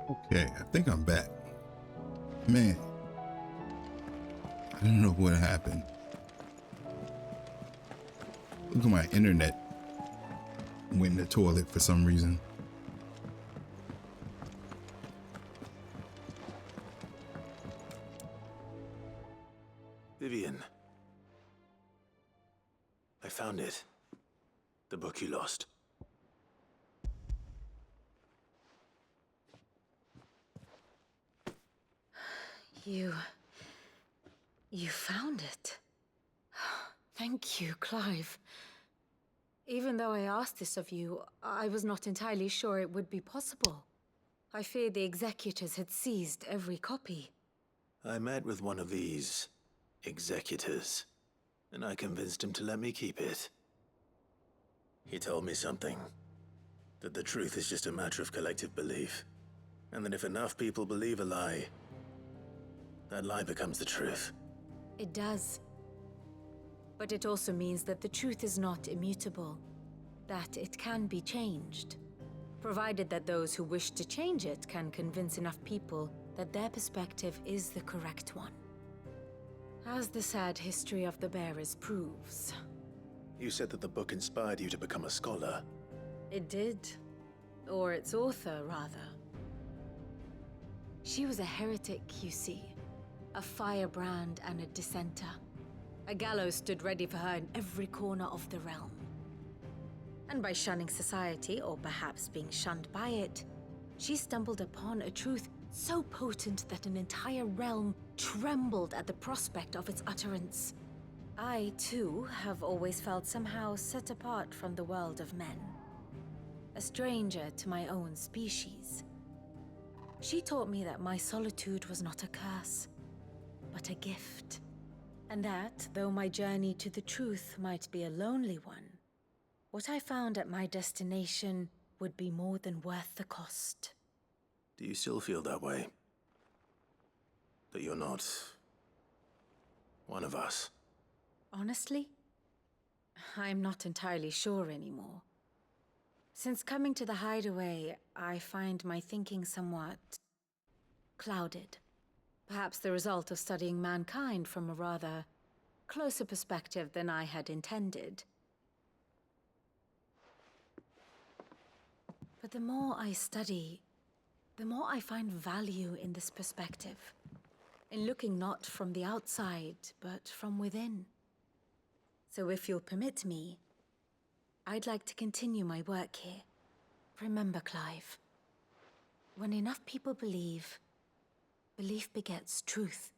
Okay, I think I'm back. Man, I don't know what happened. Look at my internet. Went in the toilet for some reason. Vivian. I found it. The book you lost. You found it. Thank you, Clive. Even though I asked this of you, I was not entirely sure it would be possible. I feared the executors had seized every copy. I met with one of these executors, and I convinced him to let me keep it. He told me something. That the truth is just a matter of collective belief. And that if enough people believe a lie, that lie becomes the truth. It does. But it also means that the truth is not immutable. That it can be changed. Provided that those who wish to change it can convince enough people that their perspective is the correct one. As the sad history of the bearers proves. You said that the book inspired you to become a scholar. It did. Or its author, rather. She was a heretic, you see. A firebrand and a dissenter. A gallows stood ready for her in every corner of the realm. And by shunning society, or perhaps being shunned by it, she stumbled upon a truth so potent that an entire realm trembled at the prospect of its utterance. I, too, have always felt somehow set apart from the world of men. A stranger to my own species. She taught me that my solitude was not a curse, but a gift. And that, though my journey to the truth might be a lonely one, what I found at my destination would be more than worth the cost. Do you still feel that way? That you're not one of us? Honestly, I'm not entirely sure anymore. Since coming to the hideaway, I find my thinking somewhat clouded. Perhaps the result of studying mankind from a rather closer perspective than I had intended. But the more I study, the more I find value in this perspective. In looking not from the outside, but from within. So if you'll permit me, I'd like to continue my work here. Remember, Clive, when enough people believe, belief begets truth.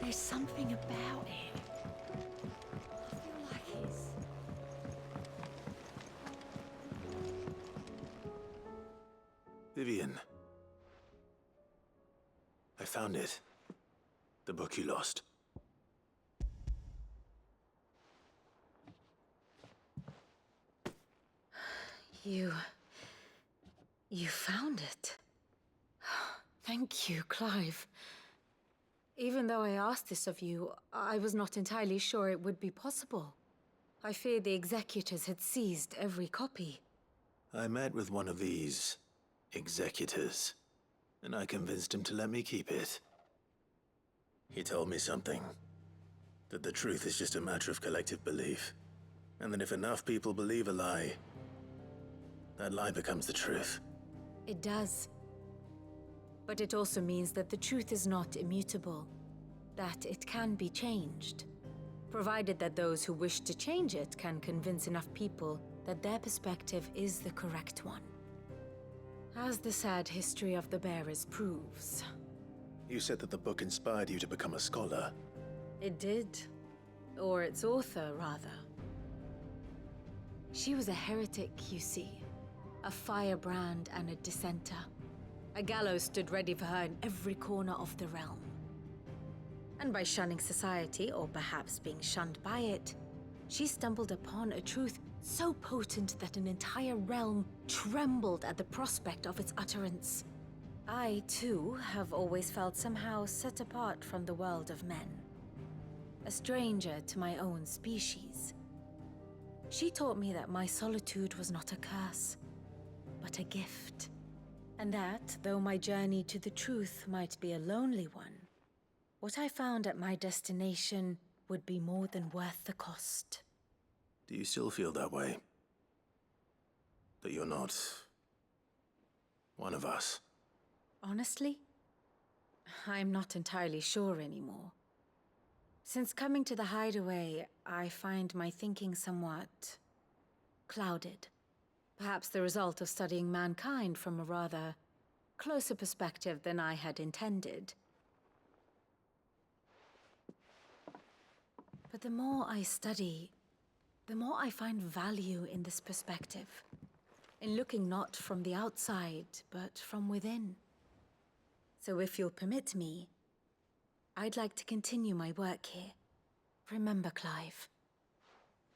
There's something about it. I feel like it's... Vivian. I found it. The book you lost. You found it. Thank you, Clive. Even though I asked this of you, I was not entirely sure it would be possible. I feared the executors had seized every copy. I met with one of these executors, and I convinced him to let me keep it. He told me something. That the truth is just a matter of collective belief. And that if enough people believe a lie, that lie becomes the truth. It does. But it also means that the truth is not immutable. That it can be changed. Provided that those who wish to change it can convince enough people that their perspective is the correct one. As the sad history of the bearers proves. You said that the book inspired you to become a scholar. It did. Or its author, rather. She was a heretic, you see. A firebrand and a dissenter. A gallows stood ready for her in every corner of the realm. And by shunning society, or perhaps being shunned by it, she stumbled upon a truth so potent that an entire realm trembled at the prospect of its utterance. I, too, have always felt somehow set apart from the world of men. A stranger to my own species. She taught me that my solitude was not a curse, but a gift. And that, though my journey to the truth might be a lonely one, what I found at my destination would be more than worth the cost. Do you still feel that way? That you're not one of us? Honestly, I'm not entirely sure anymore. Since coming to the hideaway, I find my thinking somewhat clouded. Perhaps the result of studying mankind from a rather closer perspective than I had intended. But the more I study, the more I find value in this perspective. In looking not from the outside, but from within. So if you'll permit me, I'd like to continue my work here. Remember, Clive,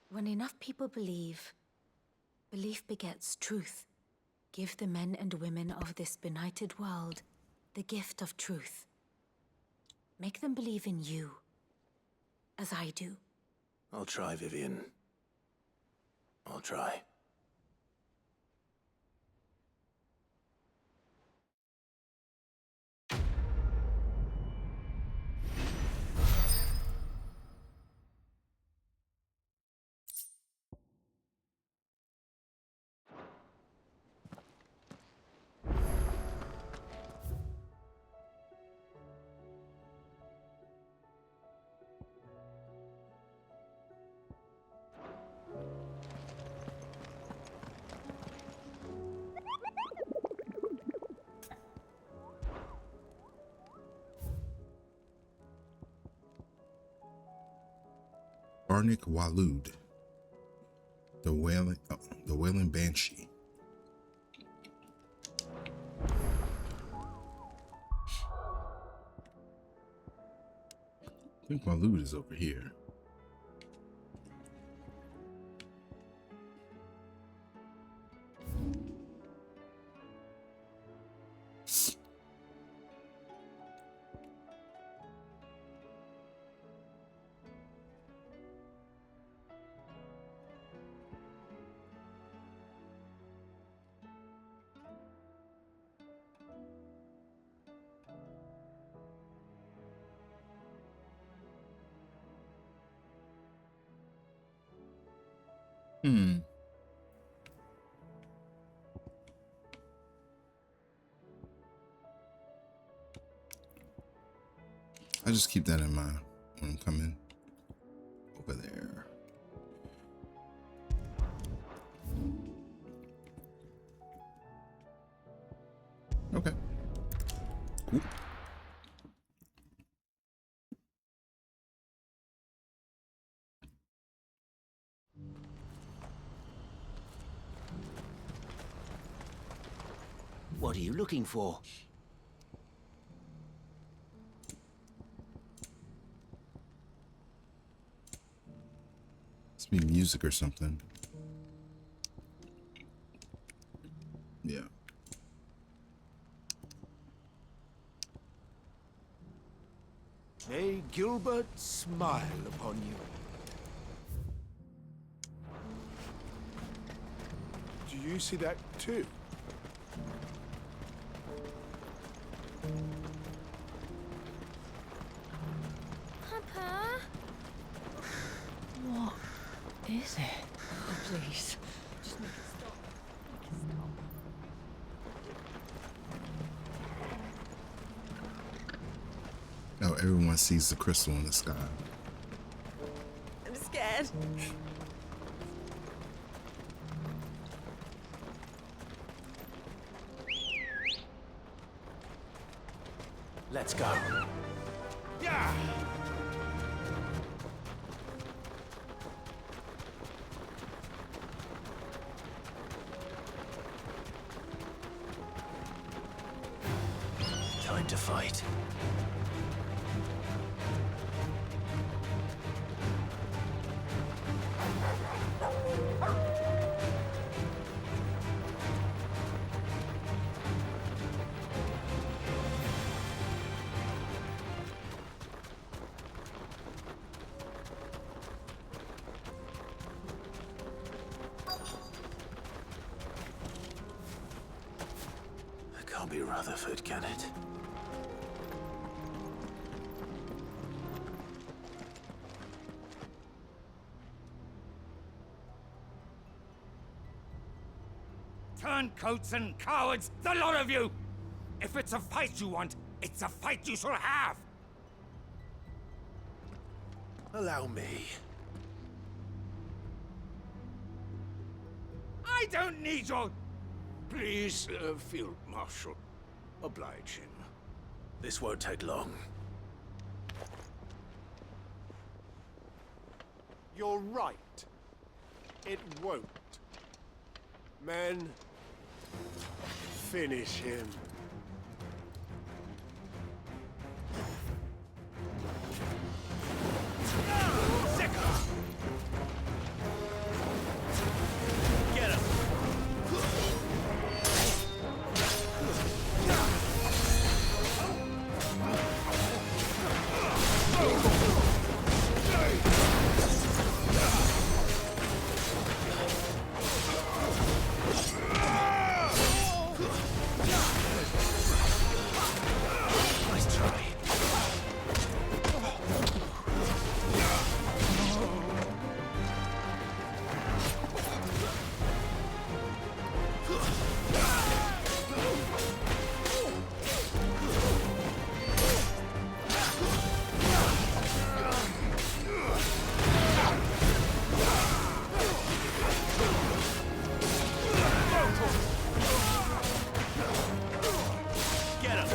when enough people believe, belief begets truth. Give the men and women of this benighted world the gift of truth. Make them believe in you, as I do. I'll try, Vivian. I'll try. Barnick Walud, the wailing banshee. I think Walud is over here. I just keep that in mind when I'm coming over there. Okay. Cool. What are you looking for? Must be music or something. Yeah. May Gilbert smile upon you. Do you see that too? Papa? What is it? Oh, please. Just make it stop. Make it stop. Oh, everyone sees the crystal in the sky. I'm scared. Let's go. Yeah! Time to fight. Can't be Rutherford, can it? Turncoats and cowards, the lot of you! If it's a fight you want, it's a fight you shall have! Allow me. I don't need your... Please, Field Marshal, oblige him. This won't take long. You're right. It won't. Men, finish him. Get him! Nice try. Get him!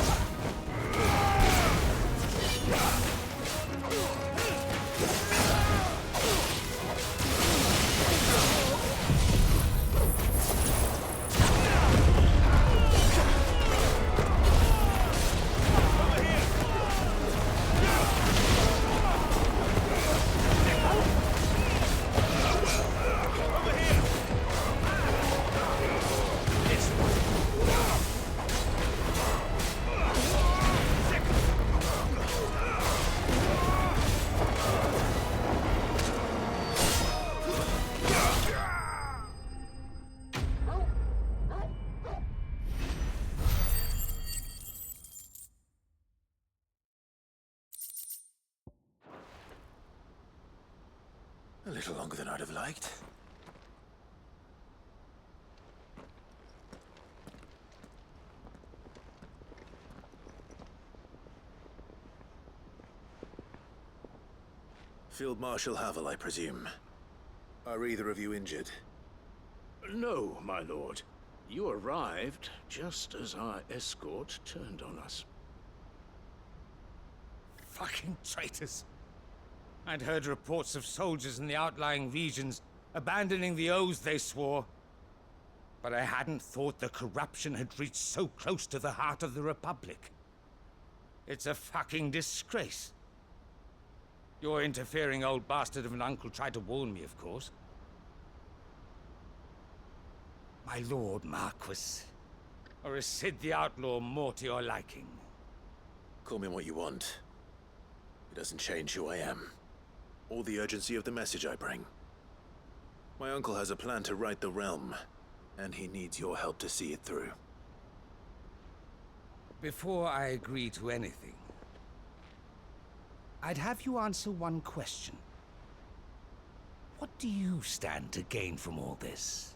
A little longer than I'd have liked. Field Marshal Havel, I presume. Are either of you injured? No, my lord. You arrived just as our escort turned on us. Fucking traitors. I'd heard reports of soldiers in the outlying regions abandoning the oaths they swore. But I hadn't thought the corruption had reached so close to the heart of the Republic. It's a fucking disgrace. Your interfering old bastard of an uncle tried to warn me, of course. My lord Marquis. Or is Sid the Outlaw more to your liking? Call me what you want. It doesn't change who I am, or the urgency of the message I bring. My uncle has a plan to right the realm, and he needs your help to see it through. Before I agree to anything, I'd have you answer one question. What do you stand to gain from all this?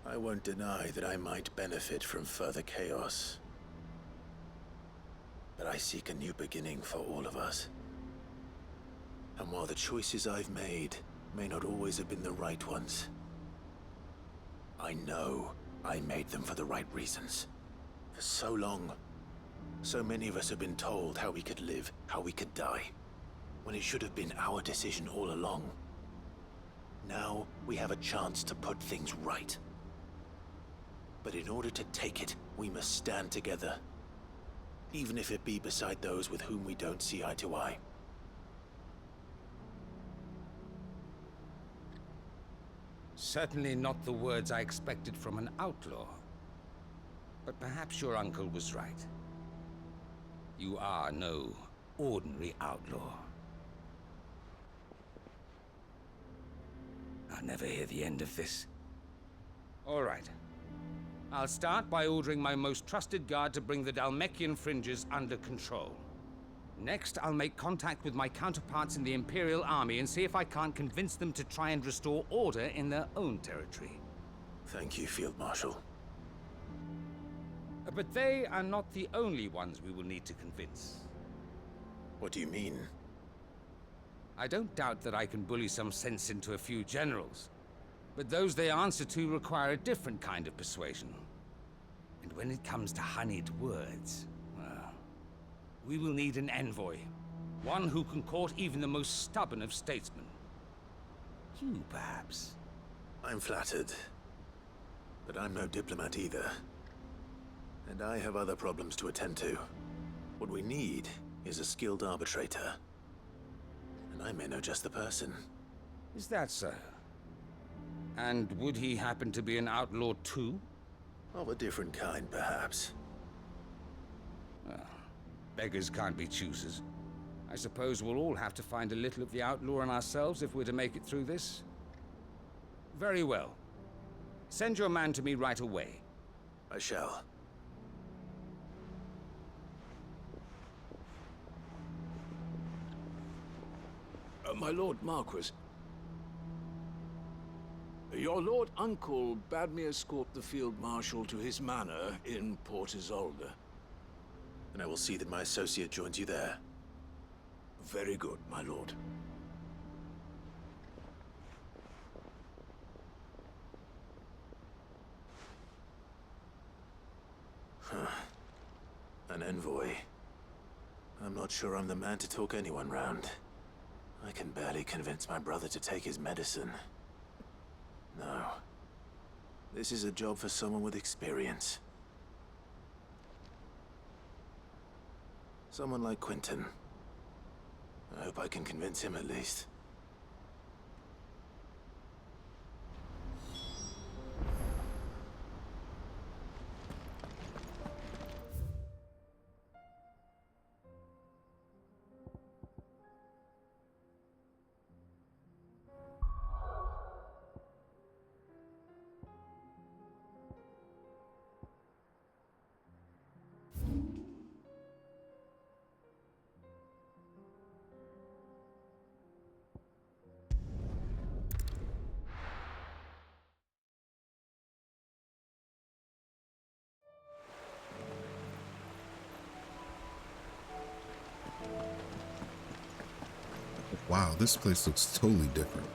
I won't deny that I might benefit from further chaos. But I seek a new beginning for all of us. And while the choices I've made may not always have been the right ones, I know I made them for the right reasons. For so long, so many of us have been told how we could live, how we could die, when it should have been our decision all along. Now we have a chance to put things right. But in order to take it, we must stand together. Even if it be beside those with whom we don't see eye to eye. Certainly not the words I expected from an outlaw. But perhaps your uncle was right. You are no ordinary outlaw. I'll never hear the end of this. All right. I'll start by ordering my most trusted guard to bring the Dhalmekian fringes under control. Next, I'll make contact with my counterparts in the Imperial Army and see if I can't convince them to try and restore order in their own territory. Thank you, Field Marshal. But they are not the only ones we will need to convince. What do you mean? I don't doubt that I can bully some sense into a few generals. But those they answer to require a different kind of persuasion. And when it comes to honeyed words, well, we will need an envoy. One who can court even the most stubborn of statesmen. You, perhaps? I'm flattered. But I'm no diplomat either. And I have other problems to attend to. What we need is a skilled arbitrator. And I may know just the person. Is that so? And would he happen to be an outlaw too? Of a different kind, perhaps. Well, beggars can't be choosers. I suppose we'll all have to find a little of the outlaw in ourselves if we're to make it through this. Very well. Send your man to me right away. I shall. My Lord Marquis. Your Lord Uncle bade me escort the Field Marshal to his manor in Port Isolde. And I will see that my associate joins you there. Very good, my lord. An envoy. I'm not sure I'm the man to talk anyone round. I can barely convince my brother to take his medicine. No. This is a job for someone with experience. Someone like Quinton. I hope I can convince him at least. Wow, this place looks totally different.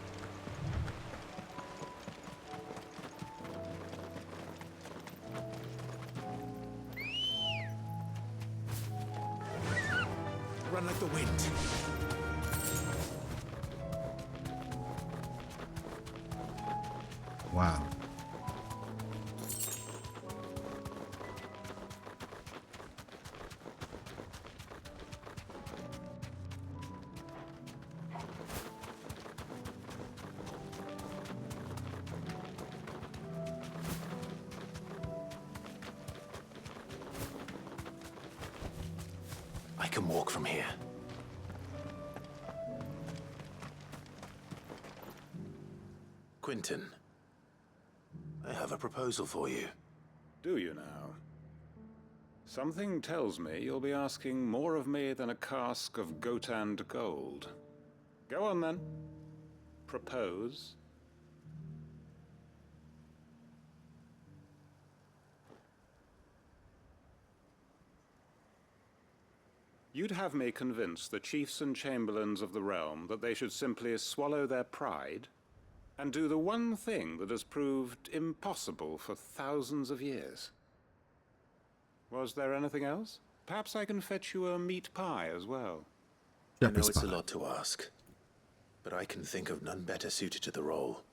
Run like the wind. Wow. I can walk from here. Quinton, I have a proposal for you. Do you now? Something tells me you'll be asking more of me than a cask of Gotand gold. Go on then. Propose. You'd have me convince the chiefs and chamberlains of the realm that they should simply swallow their pride and do the one thing that has proved impossible for thousands of years. Was there anything else? Perhaps I can fetch you a meat pie as well. I know it's a lot to ask, but I can think of none better suited to the role.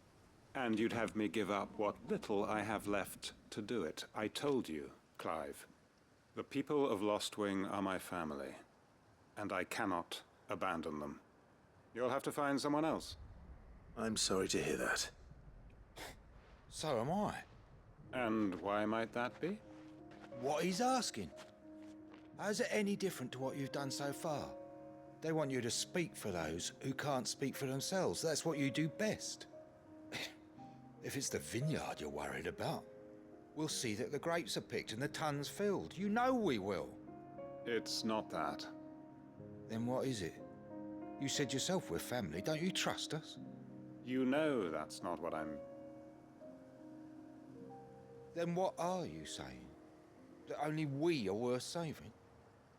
And you'd have me give up what little I have left to do it. I told you, Clive. The people of Lostwing are my family, and I cannot abandon them. You'll have to find someone else. I'm sorry to hear that. So am I. And why might that be? What he's asking. How's it any different to what you've done so far? They want you to speak for those who can't speak for themselves. That's what you do best. If it's the vineyard you're worried about, we'll see that the grapes are picked and the tons filled. You know we will. It's not that. Then what is it? You said yourself we're family. Don't you trust us? You know that's not what I'm... Then what are you saying? That only we are worth saving?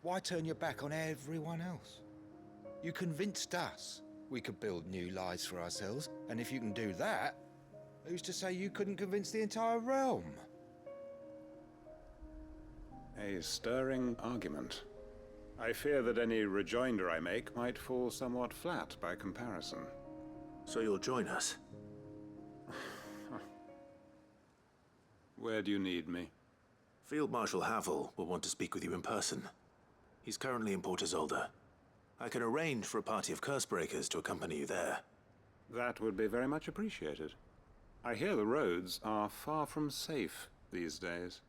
Why turn your back on everyone else? You convinced us we could build new lives for ourselves, and if you can do that, who's to say you couldn't convince the entire realm? A stirring argument. I fear that any rejoinder I make might fall somewhat flat by comparison. So you'll join us? Where do you need me? Field Marshal Havel will want to speak with you in person. He's currently in Port Isolde. I can arrange for a party of Cursebreakers to accompany you there. That would be very much appreciated. I hear the roads are far from safe these days.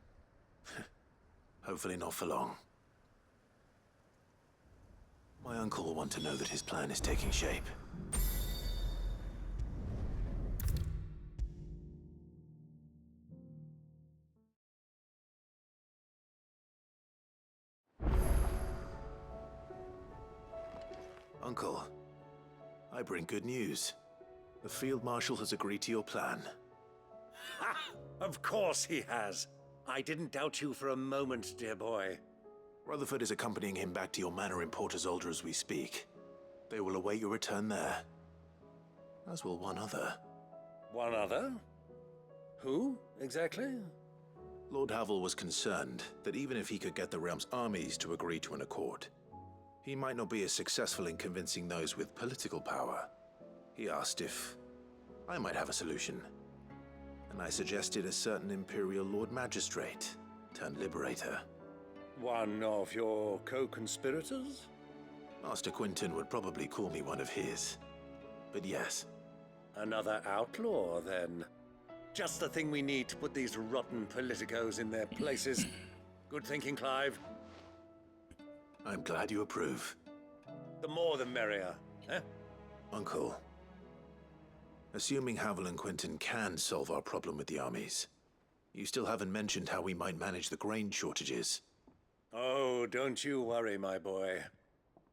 Hopefully not for long. My uncle will want to know that his plan is taking shape. Uncle, I bring good news. The Field Marshal has agreed to your plan. Ha! Of course he has. I didn't doubt you for a moment, dear boy. Rutherford is accompanying him back to your manor in Port Isolde as we speak. They will await your return there. As will one other. One other? Who, exactly? Lord Havel was concerned that even if he could get the realm's armies to agree to an accord, he might not be as successful in convincing those with political power. He asked if I might have a solution, and I suggested a certain Imperial Lord Magistrate turned Liberator. One of your co-conspirators? Master Quinton would probably call me one of his, but yes. Another outlaw, then. Just the thing we need to put these rotten politicos in their places. Good thinking, Clive. I'm glad you approve. The more the merrier, eh? Uncle, assuming Havel and Quinton can solve our problem with the armies, you still haven't mentioned how we might manage the grain shortages. Oh, don't you worry, my boy.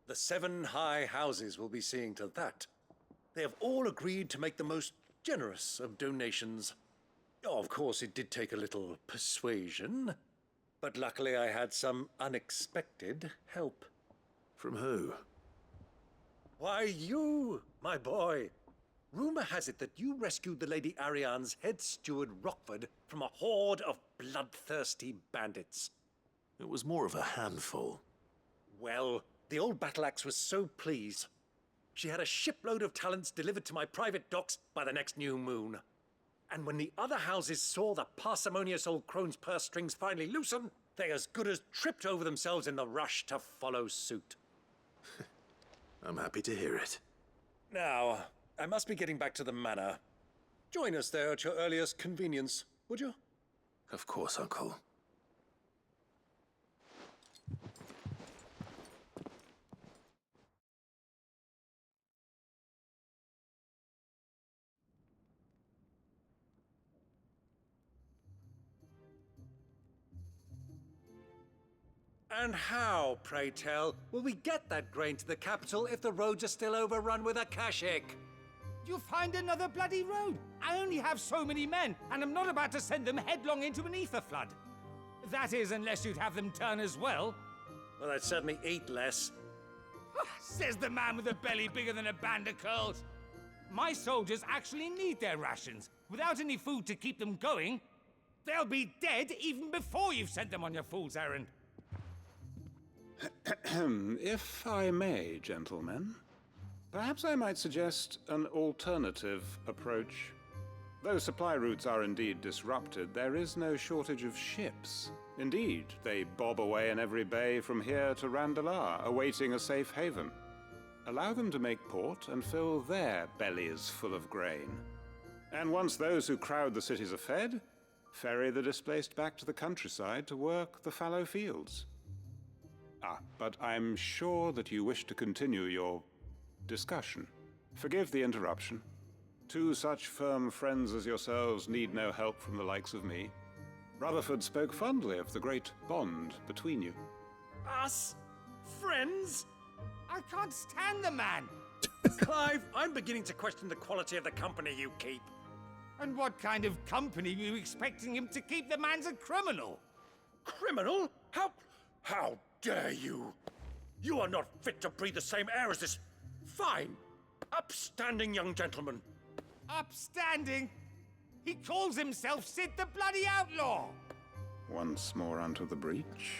The 7 high houses will be seeing to that. They have all agreed to make the most generous of donations. Oh, of course, it did take a little persuasion, but luckily I had some unexpected help. From who? Why, you, my boy. Rumor has it that you rescued the Lady Ariane's head steward Rockford from a horde of bloodthirsty bandits. It was more of a handful. Well, the old battle axe was so pleased. She had a shipload of talents delivered to my private docks by the next new moon. And when the other houses saw the parsimonious old crone's purse strings finally loosen, they as good as tripped over themselves in the rush to follow suit. I'm happy to hear it. Now, I must be getting back to the manor. Join us there at your earliest convenience, would you? Of course, Uncle. And how, pray tell, will we get that grain to the capital if the roads are still overrun with Akashic? You find another bloody road. I only have so many men, and I'm not about to send them headlong into an ether flood. That is, unless you'd have them turn as well. Well, I'd certainly eat less. Says the man with a belly bigger than a band of curls. My soldiers actually need their rations. Without any food to keep them going, they'll be dead even before you've sent them on your fool's errand. If I may, gentlemen, perhaps I might suggest an alternative approach. Though supply routes are indeed disrupted, there is no shortage of ships. Indeed, they bob away in every bay from here to Randalar, awaiting a safe haven. Allow them to make port and fill their bellies full of grain. And once those who crowd the cities are fed, ferry the displaced back to the countryside to work the fallow fields. But I'm sure that you wish to continue your discussion. Forgive the interruption. Two such firm friends as yourselves need no help from the likes of me. Rutherford spoke fondly of the great bond between you. Us? Friends? I can't stand the man. Clive, I'm beginning to question the quality of the company you keep. And what kind of company were you expecting him to keep? The man's a criminal. Criminal? How dare you? You are not fit to breathe the same air as this fine, upstanding young gentleman. Upstanding? He calls himself Sid the Bloody Outlaw! Once more onto the breach.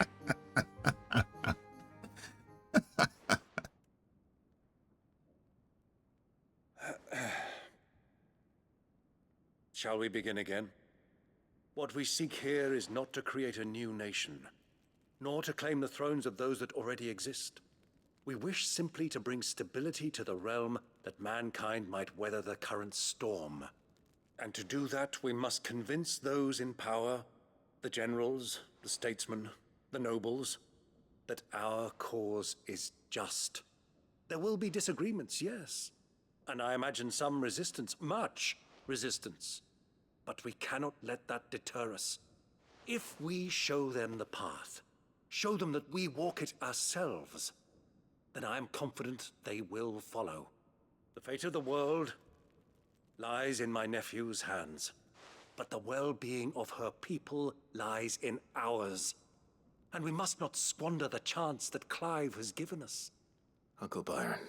Shall we begin again? What we seek here is not to create a new nation, nor to claim the thrones of those that already exist. We wish simply to bring stability to the realm that mankind might weather the current storm. And to do that, we must convince those in power, the generals, the statesmen, the nobles, that our cause is just. There will be disagreements, yes. And I imagine some resistance, much resistance. But we cannot let that deter us. If we show them the path, show them that we walk it ourselves, then I am confident they will follow. The fate of the world lies in my nephew's hands, but the well-being of her people lies in ours. And we must not squander the chance that Clive has given us. Uncle Byron,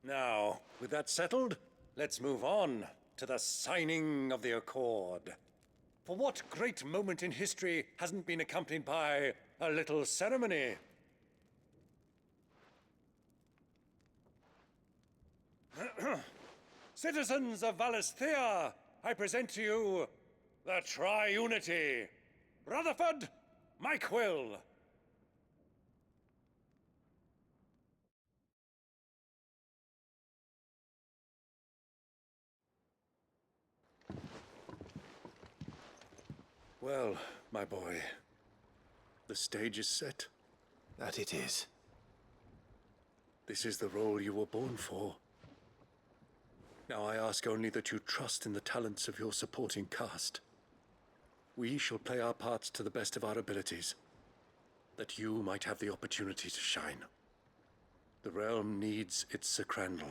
Now, with that settled, let's move on to the signing of the Accord. For what great moment in history hasn't been accompanied by a little ceremony? Citizens of Valistheia, I present to you the Tri-Unity. Rutherford, Mike Will. Well, my boy, the stage is set. that it is. This is the role you were born for. Now I ask only that you trust in the talents of your supporting cast. We shall play our parts to the best of our abilities, that you might have the opportunity to shine. The realm needs its Sir Crandall.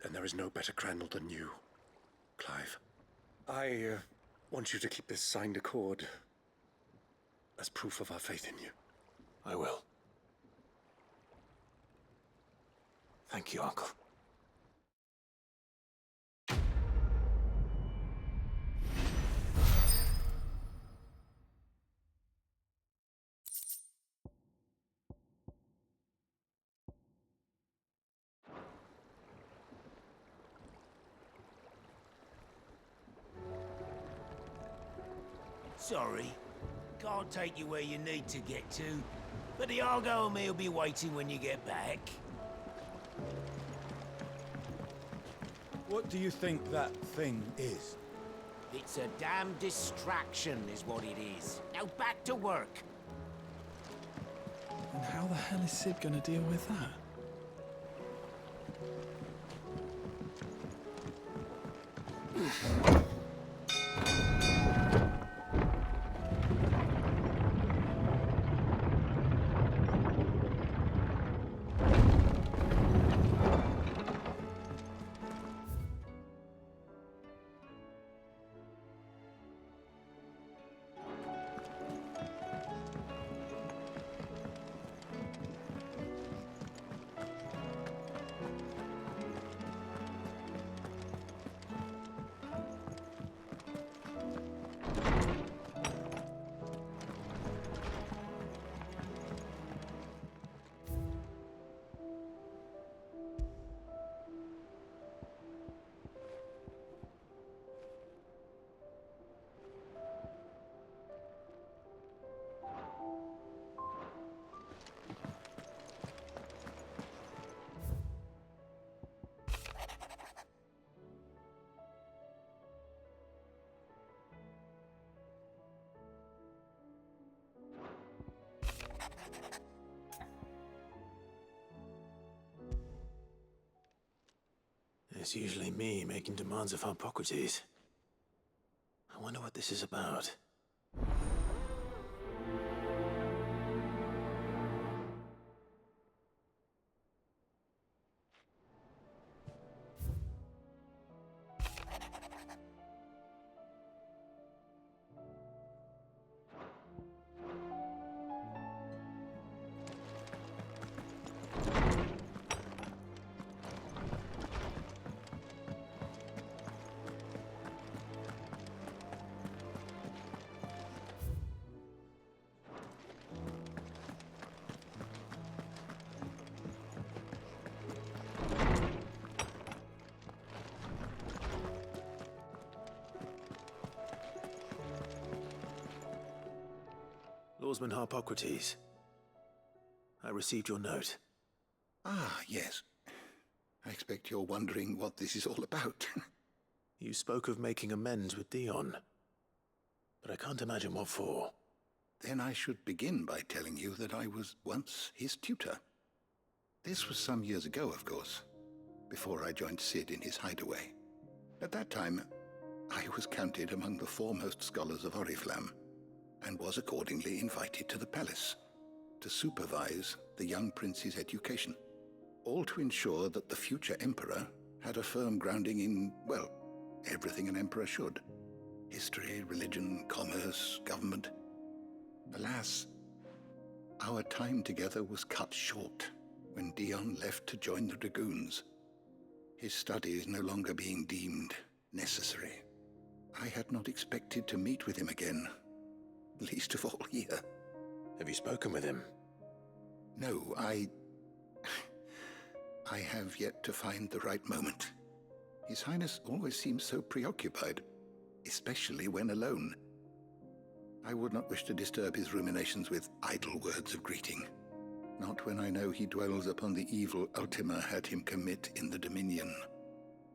And there is no better Crandall than you, Clive. I want you to keep this signed accord as proof of our faith in you. I will. Thank you, Uncle. Sorry, can't take you where you need to get to, but the Argo and me will be waiting when you get back. What do you think that thing is? It's a damn distraction is what it is. Now back to work. And how the hell is Sid gonna deal with that? It's usually me making demands of Harpocrates. I wonder what this is about. Lordsman Harpocrates. I received your note. Ah, yes. I expect you're wondering what this is all about. You spoke of making amends with Dion, but I can't imagine what for. Then I should begin by telling you that I was once his tutor. This was some years ago, of course, before I joined Sid in his hideaway. At that time, I was counted among the foremost scholars of Oriflamme, and was accordingly invited to the palace to supervise the young prince's education, all to ensure that the future emperor had a firm grounding in, well, everything an emperor should. History, religion, commerce, government. Alas, our time together was cut short when Dion left to join the Dragoons, his studies no longer being deemed necessary. I had not expected to meet with him again, least of all here. Have you spoken with him? No, I have yet to find the right moment. His Highness always seems so preoccupied, especially when alone. I would not wish to disturb his ruminations with idle words of greeting, not when I know he dwells upon the evil Ultima had him commit in the Dominion.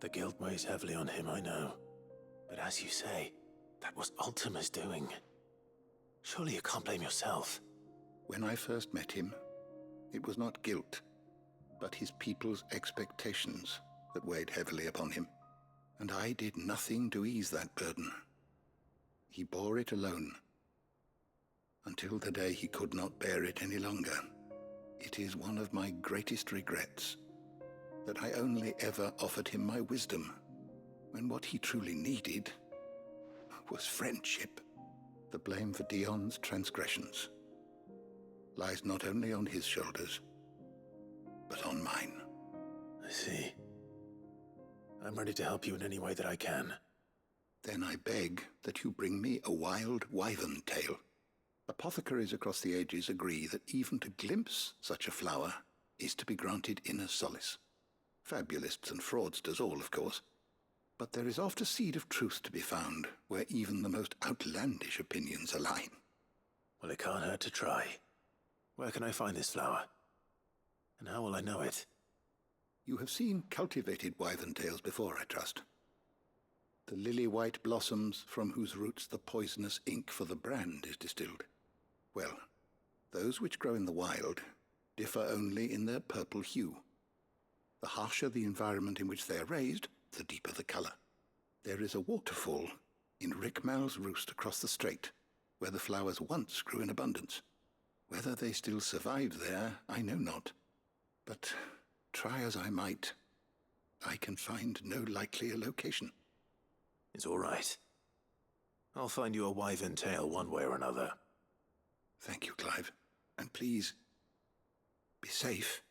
The guilt weighs heavily on him, I know. But as you say, that was Ultima's doing. Surely you can't blame yourself. When I first met him, it was not guilt, but his people's expectations that weighed heavily upon him, and I did nothing to ease that burden. He bore it alone, until the day he could not bear it any longer. It is one of my greatest regrets that I only ever offered him my wisdom, when what he truly needed was friendship. The blame for Dion's transgressions lies not only on his shoulders, but on mine. I see. I'm ready to help you in any way that I can. Then I beg that you bring me a wild wyvern tail. Apothecaries across the ages agree that even to glimpse such a flower is to be granted inner solace. Fabulists and fraudsters all, of course. But there is oft a seed of truth to be found where even the most outlandish opinions align. Well, it can't hurt to try. Where can I find this flower? And how will I know it? You have seen cultivated wyvern tails before, I trust. The lily-white blossoms from whose roots the poisonous ink for the brand is distilled. Well, those which grow in the wild differ only in their purple hue. The harsher the environment in which they are raised, the deeper the color. There is a waterfall in Rickmal's roost across the strait, where the flowers once grew in abundance. Whether they still survive there, I know not. But try as I might, I can find no likelier location. It's all right. I'll find you a wyvern tail one way or another. Thank you, Clive. And please, be safe.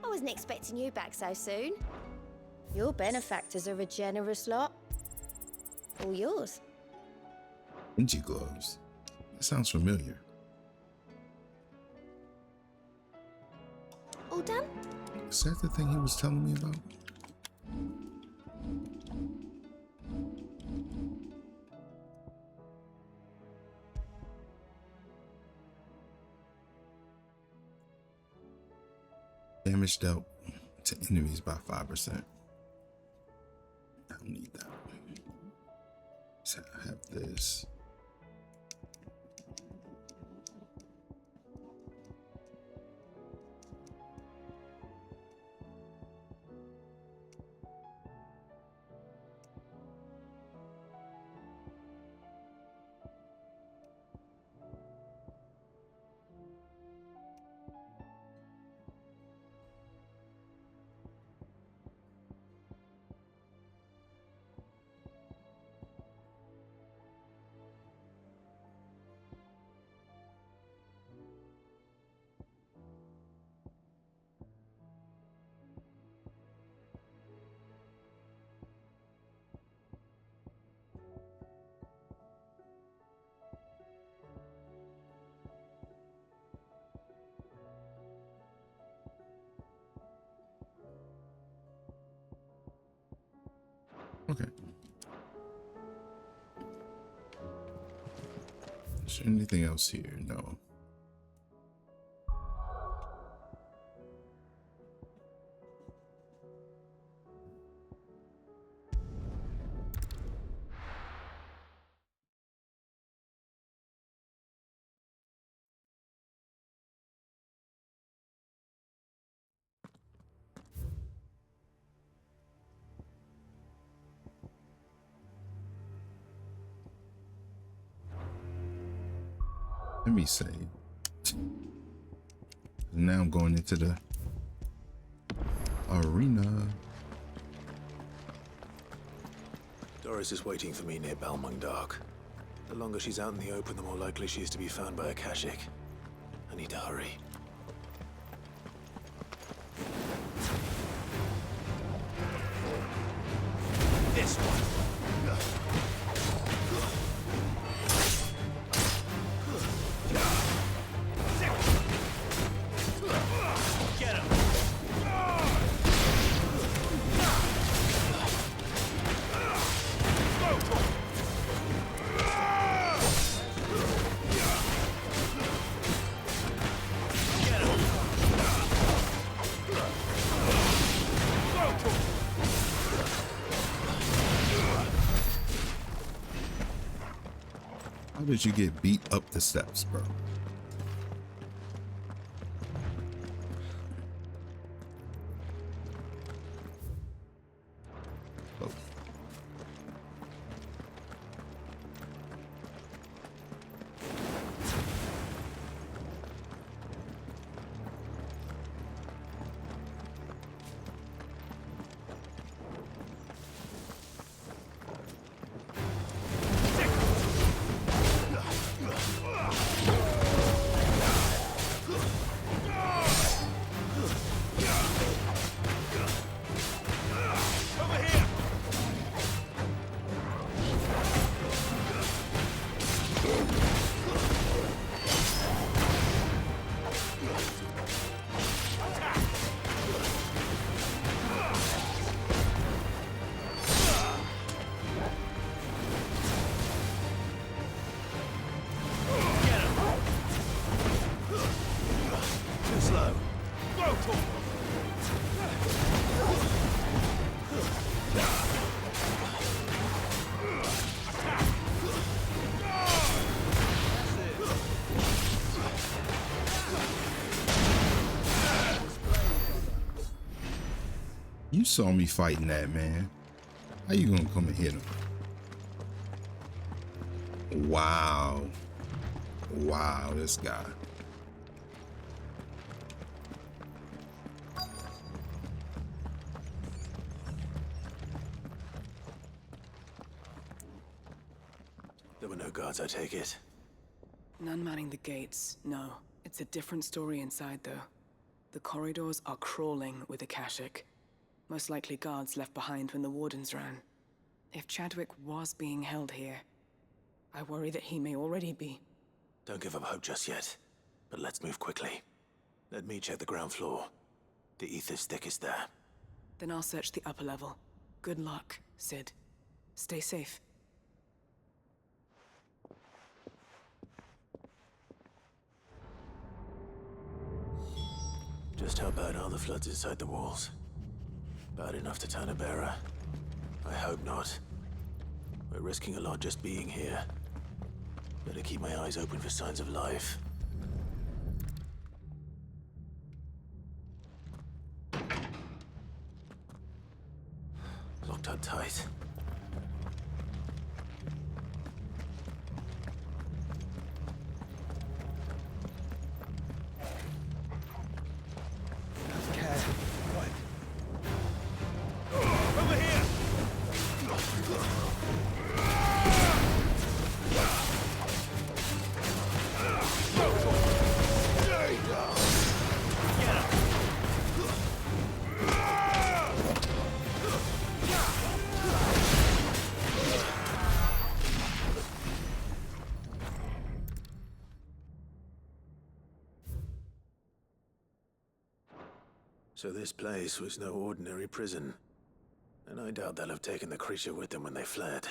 I wasn't expecting you back so soon. Your benefactors are a generous lot. All yours. Ninja gloves. That sounds familiar. All done? Is that the thing he was telling me about? Damage dealt to enemies by 5%. I don't need that. So I have this. Okay. Is there anything else here? No. Let me say. Now I'm going into the arena. Doris is waiting for me near Balmung Dark. The longer she's out in the open, the more likely she is to be found by a Kashik. I need to hurry. This one! How did you get beat up the steps, bro? Oh. You saw me fighting that man. How you gonna come and hit him? Wow. Wow, this guy. There were no guards, I take it. None manning the gates, no. It's a different story inside, though. The corridors are crawling with Akashic. Most likely guards left behind when the wardens ran. If Chadwick was being held here, I worry that he may already be. Don't give up hope just yet, but let's move quickly. Let me check the ground floor. The ether's thickest there. Then I'll search the upper level. Good luck, Sid. Stay safe. Just how bad are the floods inside the walls? Bad enough to turn a bearer? I hope not. We're risking a lot just being here. Better keep my eyes open for signs of life. Locked up tight. So this place was no ordinary prison. And I doubt they'll have taken the creature with them when they fled.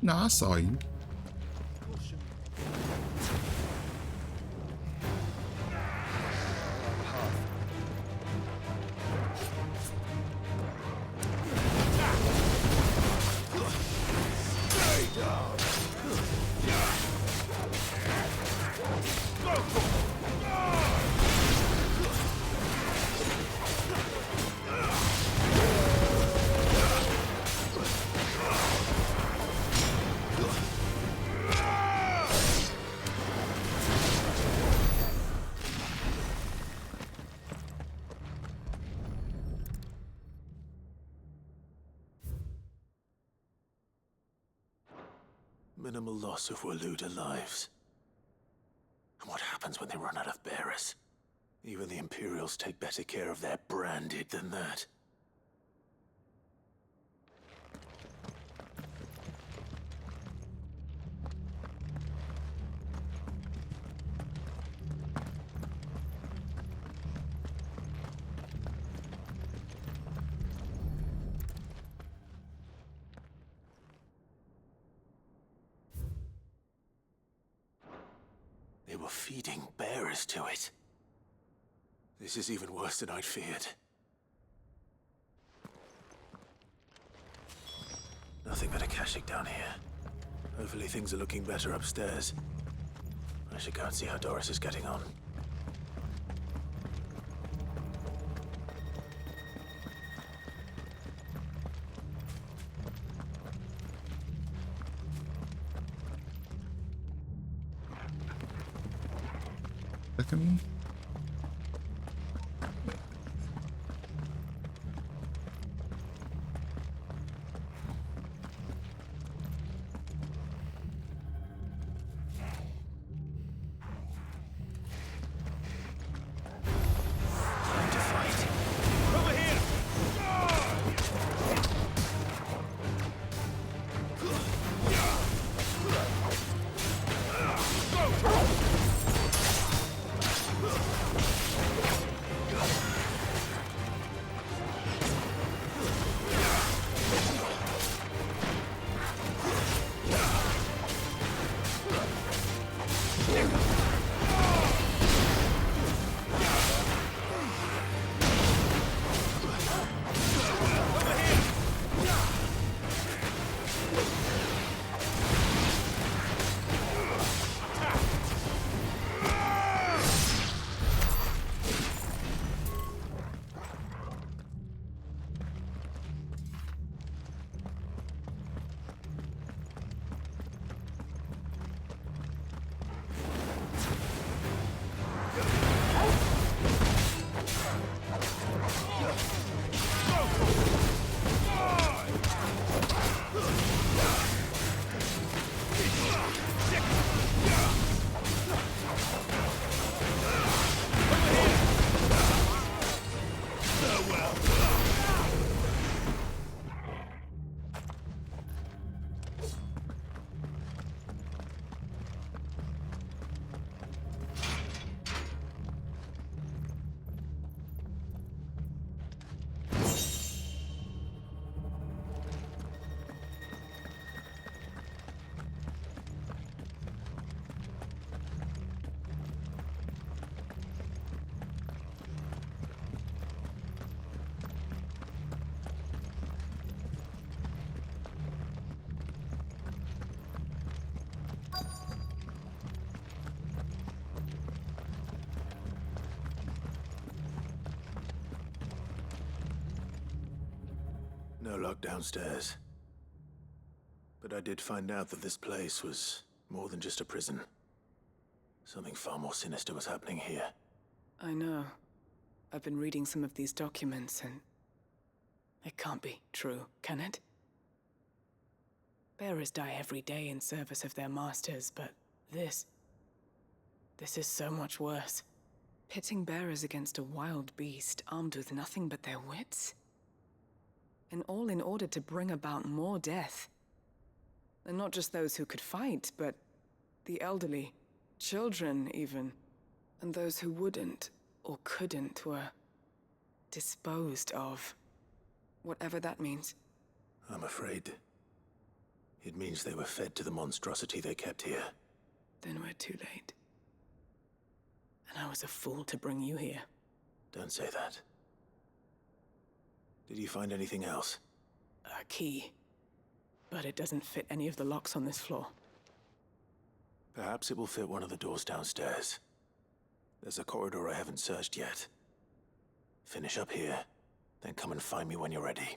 No, I saw you. Minimal loss of Waluda lives. And what happens when they run out of bearers? Even the Imperials take better care of their branded than that. They were feeding bearers to it. This is even worse than I'd feared. Nothing but a Akashic down here. Hopefully things are looking better upstairs. I should go and see how Doris is getting on. Look at me. Time to fight. Over here! No lock downstairs. But I did find out that this place was more than just a prison. Something far more sinister was happening here. I know. I've been reading some of these documents and... it can't be true, can it? Bearers die every day in service of their masters, but this is so much worse. Pitting bearers against a wild beast armed with nothing but their wits? And all in order to bring about more death. And not just those who could fight, but the elderly, children even, and those who wouldn't or couldn't were disposed of. Whatever that means. I'm afraid it means they were fed to the monstrosity they kept here. Then we're too late. And I was a fool to bring you here. Don't say that. Did you find anything else? A key. But it doesn't fit any of the locks on this floor. Perhaps it will fit one of the doors downstairs. There's a corridor I haven't searched yet. Finish up here, then come and find me when you're ready.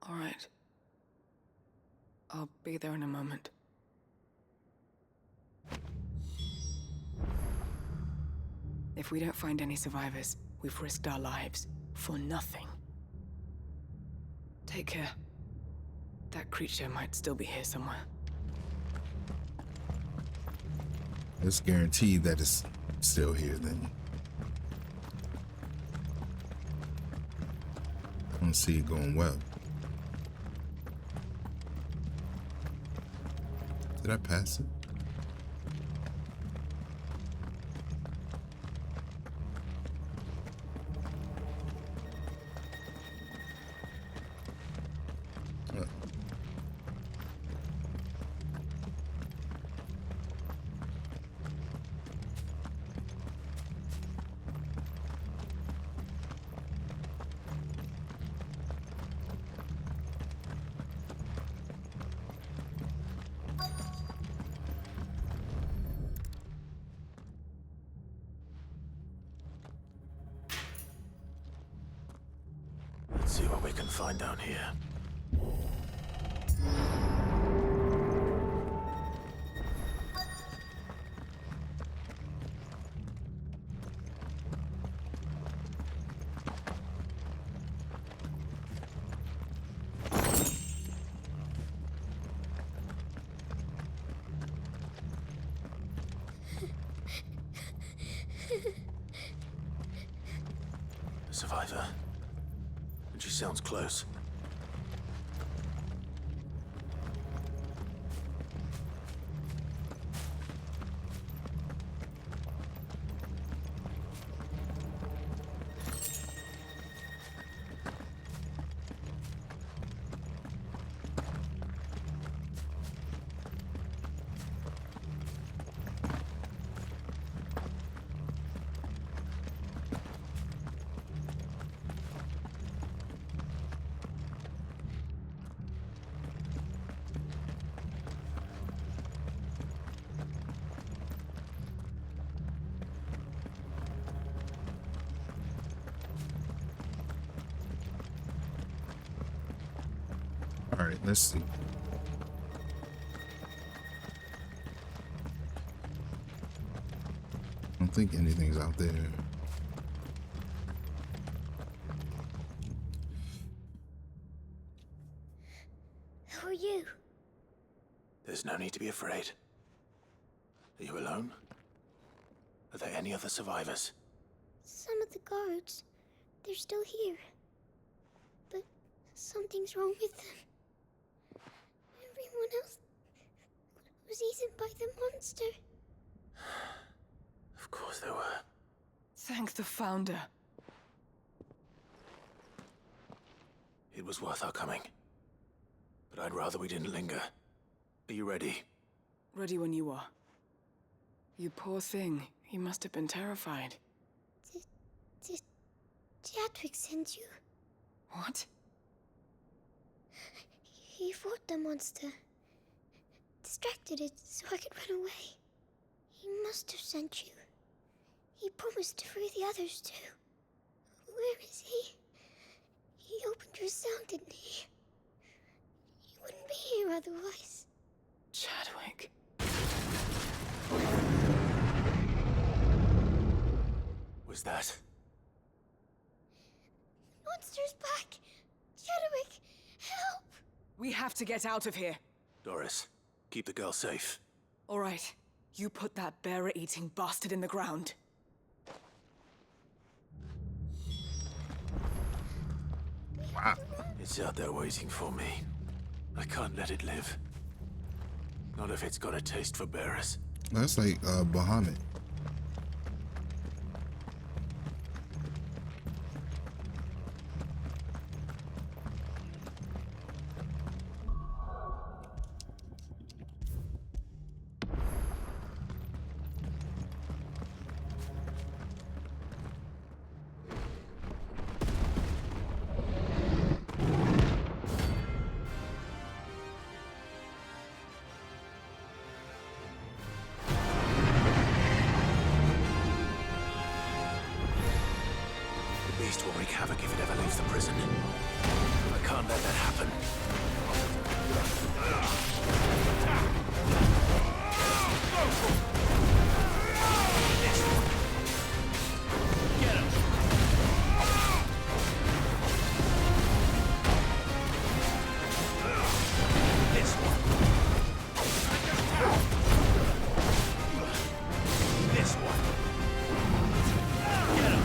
All right. I'll be there in a moment. If we don't find any survivors, we've risked our lives for nothing. Take care. That creature might still be here somewhere. Let's guarantee that it's still here then. I don't see it going well. Did I pass it? Let's see what we can find down here. A survivor. And she sounds close. All right, let's see. I don't think anything's out there. Who are you? There's no need to be afraid. Are you alone? Are there any other survivors? Some of the guards. They're still here. But something's wrong with them. Everyone else was eaten by the monster. Of course there were. Thank the Founder. It was worth our coming. But I'd rather we didn't linger. Are you ready? Ready when you are. You poor thing. You must have been terrified. Did Jadwick send you? What? He fought the monster. Distracted it so I could run away. He must have sent you. He promised to free the others too. Where is he? He opened your cell, didn't he? wouldn't be here otherwise. Chadwick. Was that? Monster's back! Chadwick, help! We have to get out of here. Doris, keep the girl safe. All right. You put that bearer-eating bastard in the ground. Wow. It's out there waiting for me. I can't let it live. Not if it's got a taste for bearers. That's like Bahamut. The beast will wreak havoc if it ever leaves the prison. I can't let that happen. Get him! This one. This one. Get him!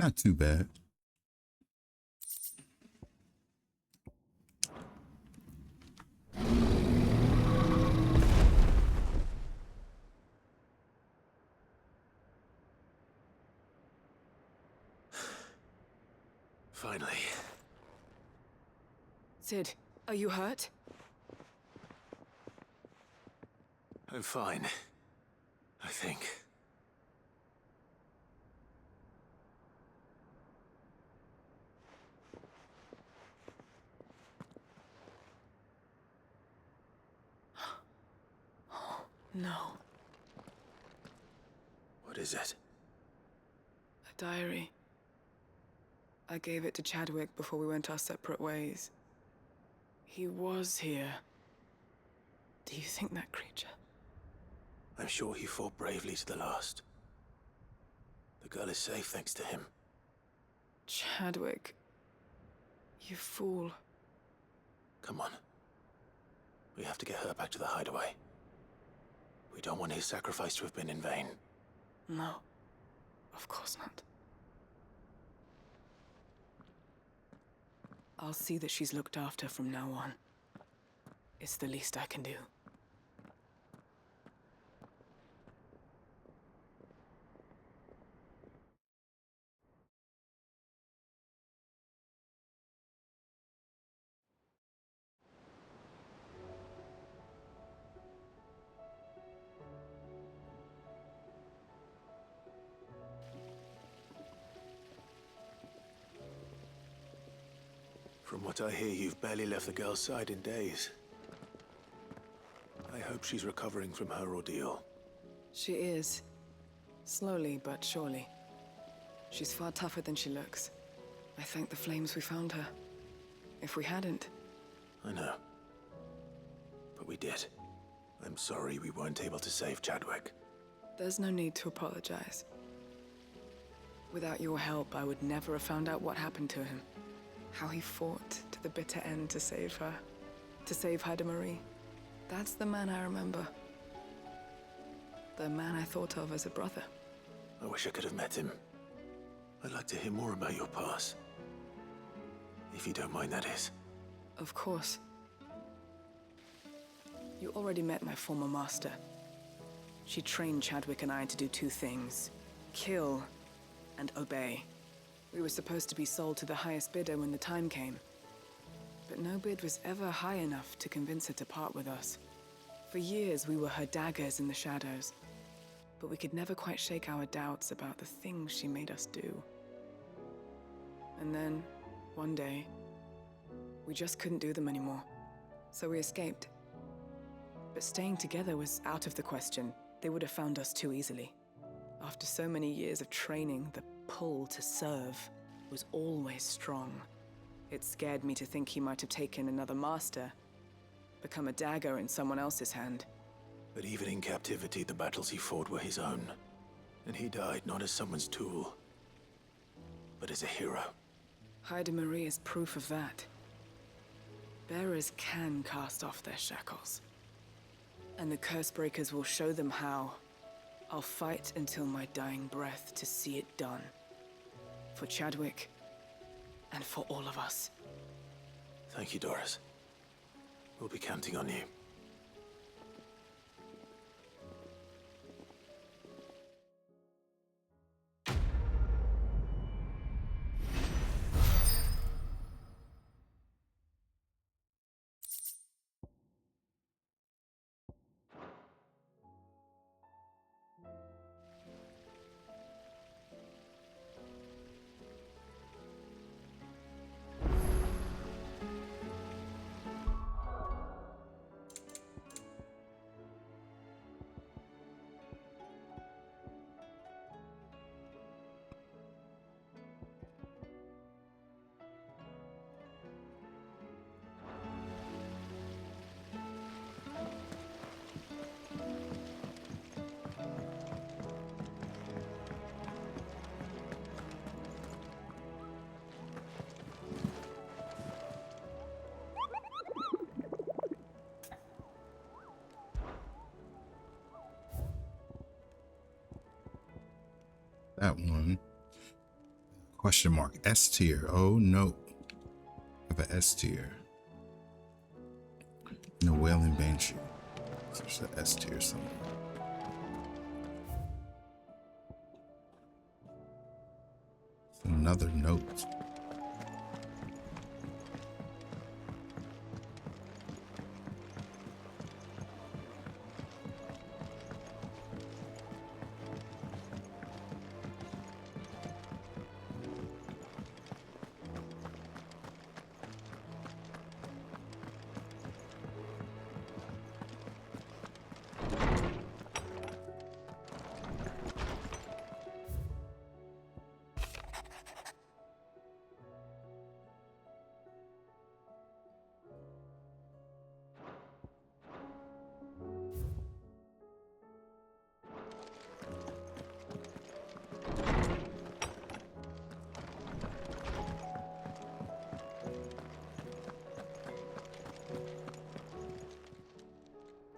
Not too bad. Finally. Sid, are you hurt? I'm fine. I think. No. What is it? A diary. I gave it to Chadwick before we went our separate ways. He was here. Do you think that creature? I'm sure he fought bravely to the last. The girl is safe thanks to him. Chadwick. You fool. Come on. We have to get her back to the hideaway. We don't want his sacrifice to have been in vain. No. Of course not. I'll see that she's looked after from now on. It's the least I can do. From what I hear, you've barely left the girl's side in days. I hope she's recovering from her ordeal. She is. Slowly but surely. She's far tougher than she looks. I thank the flames we found her. If we hadn't... I know. But we did. I'm sorry we weren't able to save Chadwick. There's no need to apologize. Without your help, I would never have found out what happened to him. How he fought to the bitter end to save her. To save Haida Marie. That's the man I remember. The man I thought of as a brother. I wish I could have met him. I'd like to hear more about your past. If you don't mind, that is. Of course. You already met my former master. She trained Chadwick and I to do two things. Kill and obey. We were supposed to be sold to the highest bidder when the time came. But no bid was ever high enough to convince her to part with us. For years, we were her daggers in the shadows. But we could never quite shake our doubts about the things she made us do. And then, one day, we just couldn't do them anymore. So we escaped. But staying together was out of the question. They would have found us too easily. After so many years of training, the pull to serve was always strong. It scared me to think he might have taken another master, become a dagger in someone else's hand. But even in captivity, the battles he fought were his own. And he died not as someone's tool, but as a hero. Haida Marie is proof of that. Bearers can cast off their shackles. And the Cursebreakers will show them how. I'll fight until my dying breath to see it done. For Chadwick, and for all of us. Thank you, Doris. We'll be counting on you. That one. Question mark. S tier. Oh no. Of an S tier. No Wailing Banshee. There's an S tier somewhere. Another note.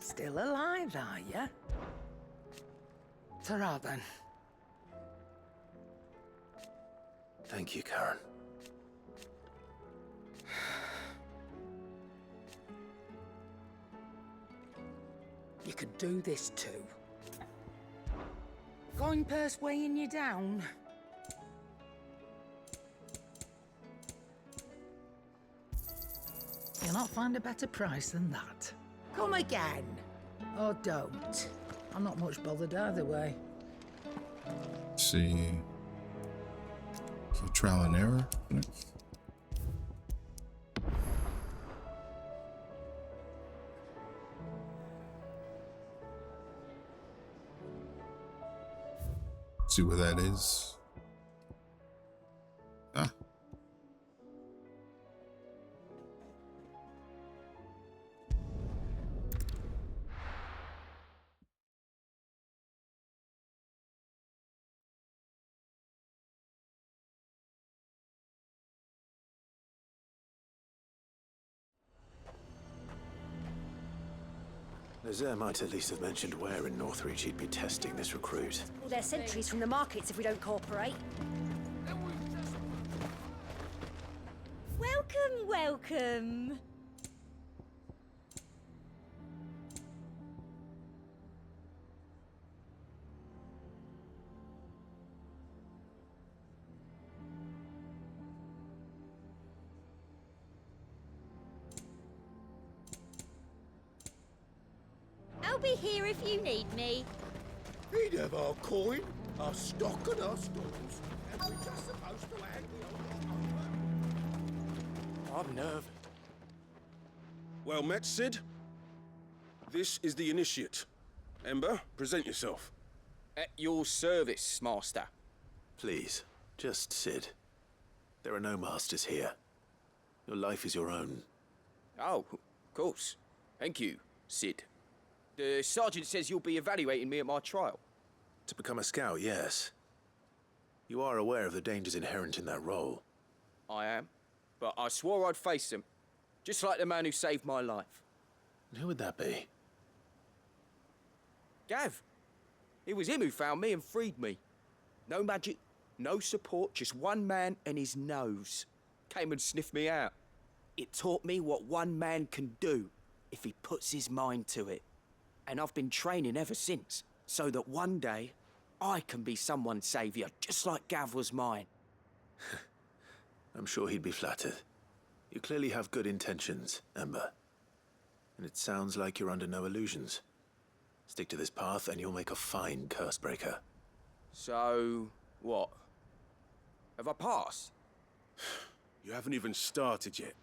Still alive, are you? Ta-ra, then. Thank you, Karen. You could do this too. Coin purse weighing you down. You'll not find a better price than that. Come again. Or don't. I'm not much bothered either way. See. So trial and error next. See what that is. Ah. Nazaire might at least have mentioned where in Northreach he'd be testing this recruit. Well, they're sentries from the markets if we don't cooperate. Welcome, welcome. I'll be here if you need me. He'd have our coin, our stock and our stores. And we're just supposed to hang the old I'm nervous. Well met, Sid. This is the Initiate. Ember, present yourself. At your service, Master. Please, just Sid. There are no masters here. Your life is your own. Oh, of course. Thank you, Sid. The Sergeant says you'll be evaluating me at my trial. To become a scout, yes. You are aware of the dangers inherent in that role. I am. But I swore I'd face them. Just like the man who saved my life. And who would that be? Gav. It was him who found me and freed me. No magic, no support, just one man and his nose. Came and sniffed me out. It taught me what one man can do if he puts his mind to it. And I've been training ever since, so that one day I can be someone's saviour, just like Gav was mine. I'm sure he'd be flattered. You clearly have good intentions, Ember. And it sounds like you're under no illusions. Stick to this path and you'll make a fine Cursebreaker. So, what? Have I passed? You haven't even started yet.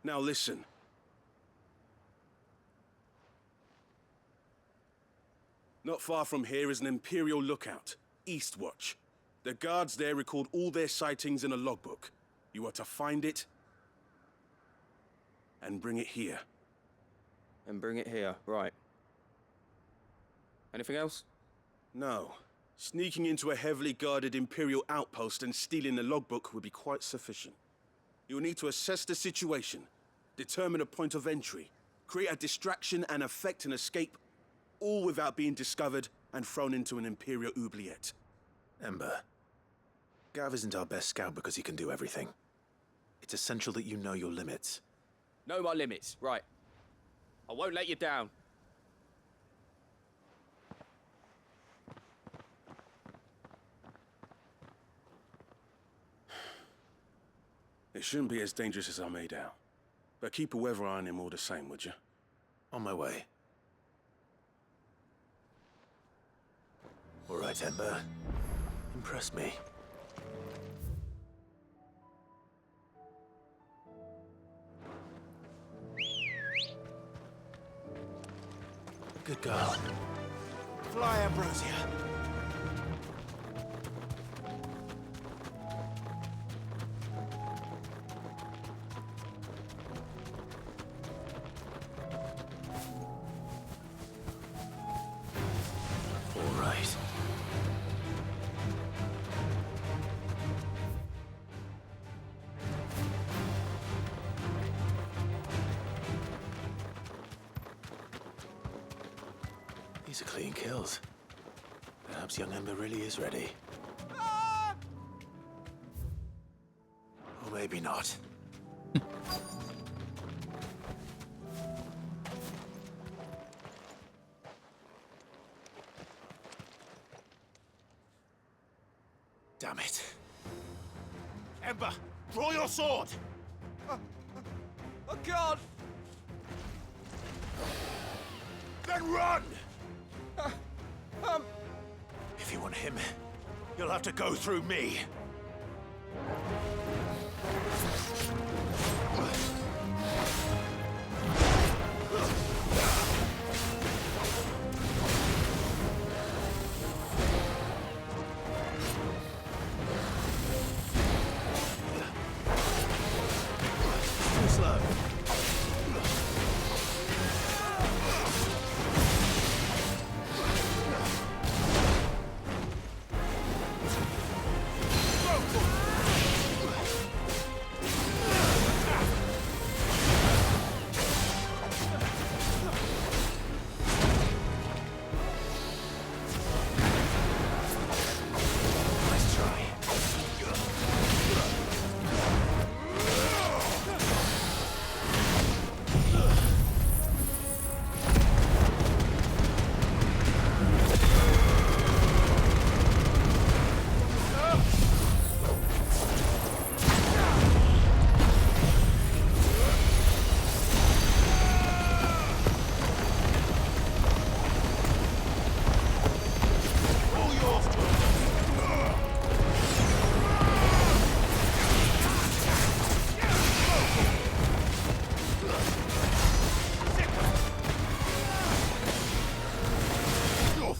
Now listen. Not far from here is an Imperial lookout, Eastwatch. The guards there record all their sightings in a logbook. You are to find it and bring it here. And bring it here, right. Anything else? No. Sneaking into a heavily guarded Imperial outpost and stealing the logbook would be quite sufficient. You'll need to assess the situation, determine a point of entry, create a distraction and effect an escape, all without being discovered and thrown into an Imperial oubliette. Ember, Gav isn't our best scout because he can do everything. It's essential that you know your limits. Know my limits, right. I won't let you down. It shouldn't be as dangerous as I made out. But keep a weather eye on him all the same, would you? On my way. All right, Ember. Impress me. Good girl. Fly, Ambrosia. All right. These are clean kills. Perhaps young Ember really is ready. Or maybe not. Damn it. Ember, draw your sword! I can't! Then run! If you want him, You'll have to go through me. too slow.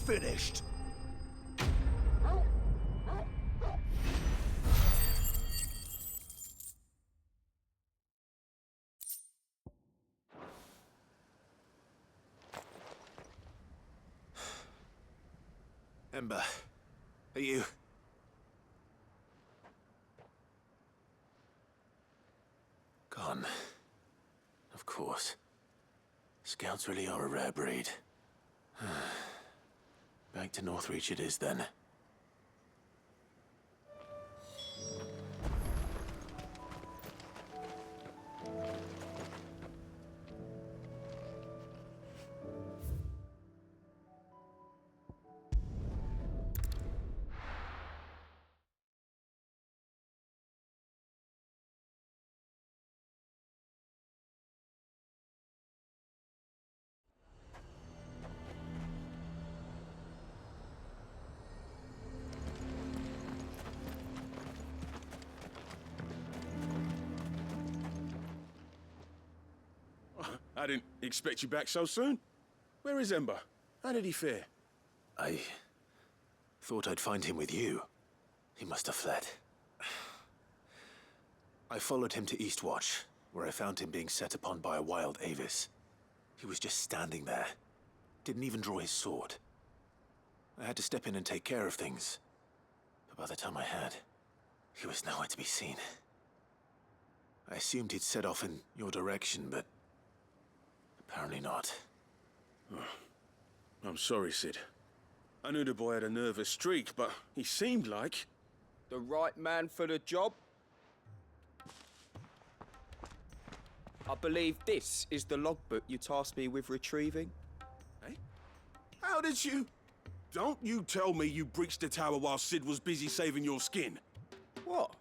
Finished. Ember, are you... Gone. Of course. Scouts really are a rare breed. Back to Northreach it is, then. I didn't expect you back so soon. Where is Ember? How did he fare? I thought I'd find him with you. He must have fled. I followed him to Eastwatch, where I found him being set upon by a wild Avis. He was just standing there. Didn't even draw his sword. I had to step in and take care of things. But by the time I had, he was nowhere to be seen. I assumed he'd set off in your direction, but apparently not. Oh, I'm sorry, Sid. I knew the boy had a nervous streak, but he seemed like... The right man for the job? I believe this is the logbook you tasked me with retrieving. Eh? How did you... Don't you tell me you breached the tower while Sid was busy saving your skin. What?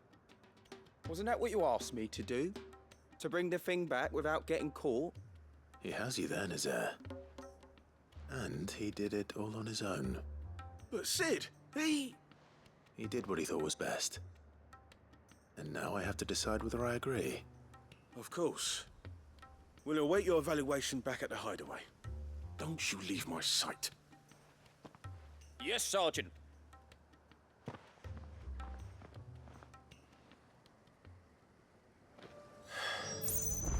Wasn't that what you asked me to do? To bring the thing back without getting caught? He has you then, Nazaire. And he did it all on his own. But Sid, he did what he thought was best. And now I have to decide whether I agree. Of course. We'll await your evaluation back at the hideaway. Don't you leave my sight. Yes, Sergeant.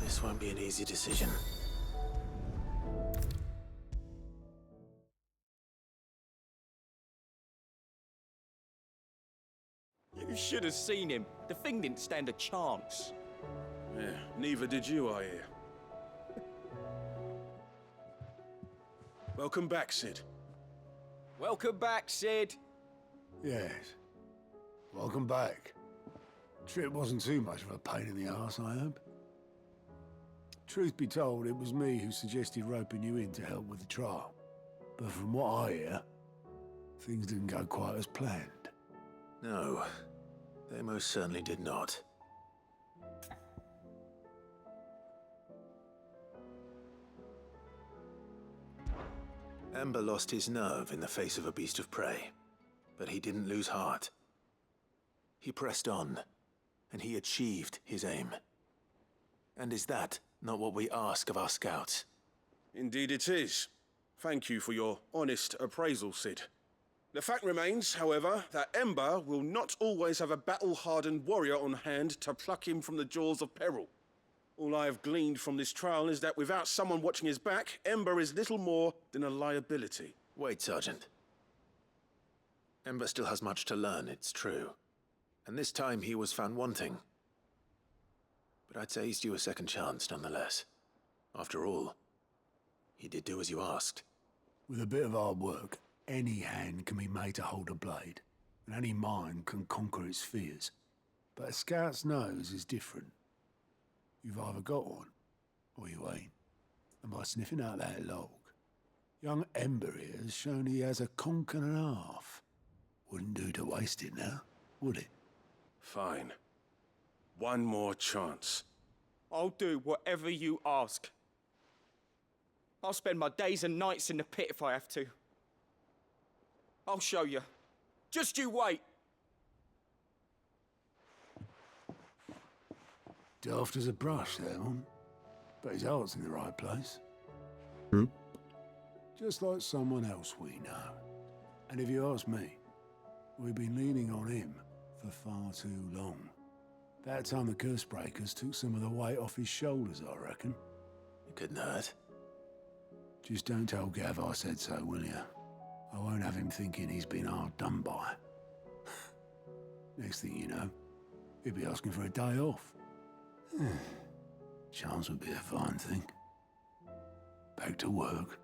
This won't be an easy decision. You should have seen him. The thing didn't stand a chance. Yeah, neither did you, I hear. Welcome back, Sid. Welcome back, Sid. Yes. Welcome back. Trip wasn't too much of a pain in the arse, I hope. Truth be told, it was me who suggested roping you in to help with the trial. But from what I hear, things didn't go quite as planned. No, they most certainly did not. Ember lost his nerve in the face of a beast of prey, but he didn't lose heart. He pressed on, and he achieved his aim. And is that not what we ask of our scouts? Indeed it is. Thank you for your honest appraisal, Sid. The fact remains, however, that Ember will not always have a battle-hardened warrior on hand to pluck him from the jaws of peril. All I have gleaned from this trial is that without someone watching his back, Ember is little more than a liability. Wait, Sergeant. Ember still has much to learn, it's true. And this time he was found wanting. But I'd say he's due a second chance, nonetheless. After all, he did do as you asked. With a bit of hard work, any hand can be made to hold a blade, and any mind can conquer its fears. But a scout's nose is different. You've either got one, or you ain't. And by sniffing out that log, young Ember here has shown he has a conch and a half. Wouldn't do to waste it now, would it? Fine. One more chance. I'll do whatever you ask. I'll spend my days and nights in the pit if I have to. I'll show you. Just you wait. Daft as a brush, that one. But his heart's in the right place. True. Just like someone else we know. And if you ask me, we've been leaning on him for far too long. That time the Cursebreakers took some of the weight off his shoulders, I reckon. It couldn't hurt. Just don't tell Gav I said so, will you? I won't have him thinking he's been hard done by. Next thing you know, he'll be asking for a day off. Chance would be a fine thing. Back to work.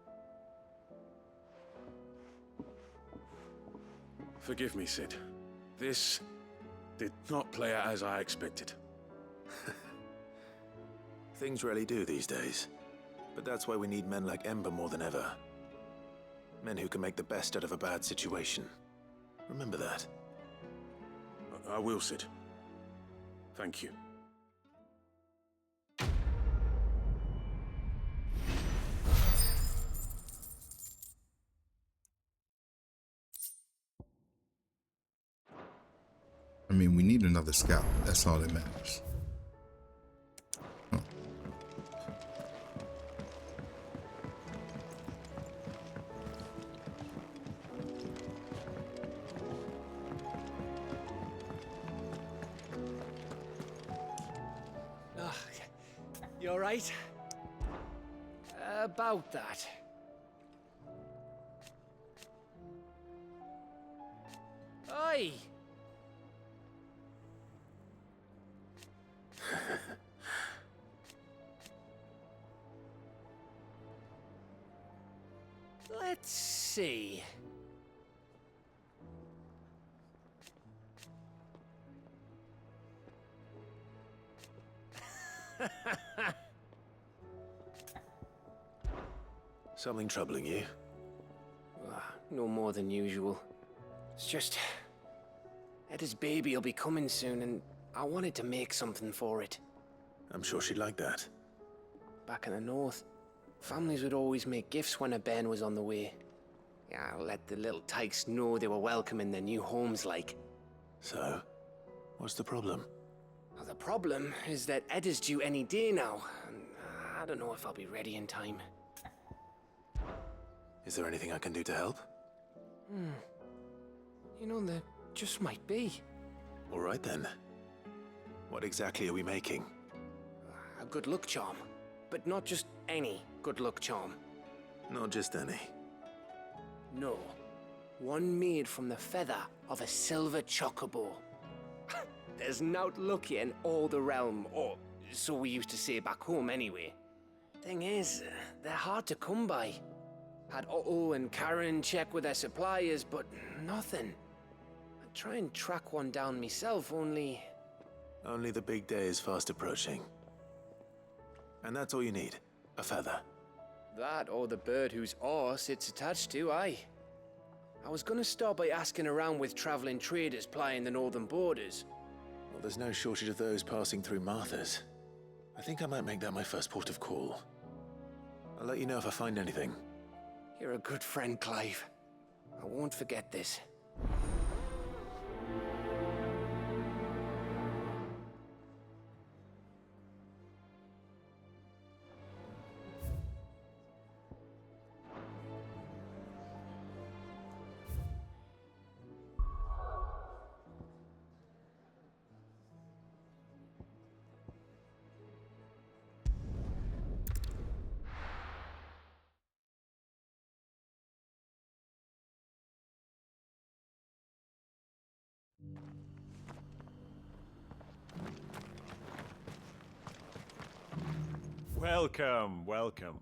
Forgive me, Sid. This did not play out as I expected. Things really do these days. But that's why we need men like Ember more than ever. Men who can make the best out of a bad situation. Remember that. I will, Sid. Thank you. I mean, we need another scout. That's all that matters. You all right? About that. Oi! Let's see. Something troubling you? No more than usual. It's just... Eda's baby will be coming soon, and I wanted to make something for it. I'm sure she'd like that. Back in the north, families would always make gifts when a bairn was on the way. Yeah, let the little tykes know they were welcome in their new homes, like. So, what's the problem? Well, the problem is that Eda's due any day now, and I don't know if I'll be ready in time. Is there anything I can do to help? You know, there just might be. All right then. What exactly are we making? A good luck charm. But not just any good luck charm. Not just any. No. One made from the feather of a silver chocobo. There's naught luckier in all the realm, or so we used to say back home anyway. Thing is, they're hard to come by. Had Otto and Karen check with their suppliers, but nothing. I'd try and track one down myself, only... Only the big day is fast approaching. And that's all you need, a feather. That or the bird whose horse it's attached to, aye. I was gonna start by asking around with traveling traders plying the northern borders. Well, there's no shortage of those passing through Martha's. I think I might make that my first port of call. I'll let you know if I find anything. You're a good friend, Clive. I won't forget this. Welcome, welcome.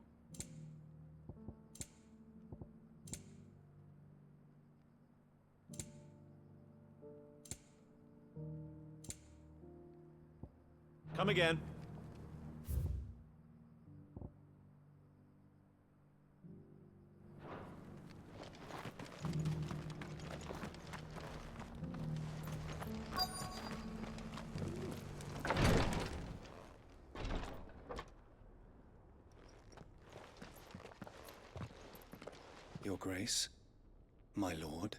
Come again. Your Grace, my lord,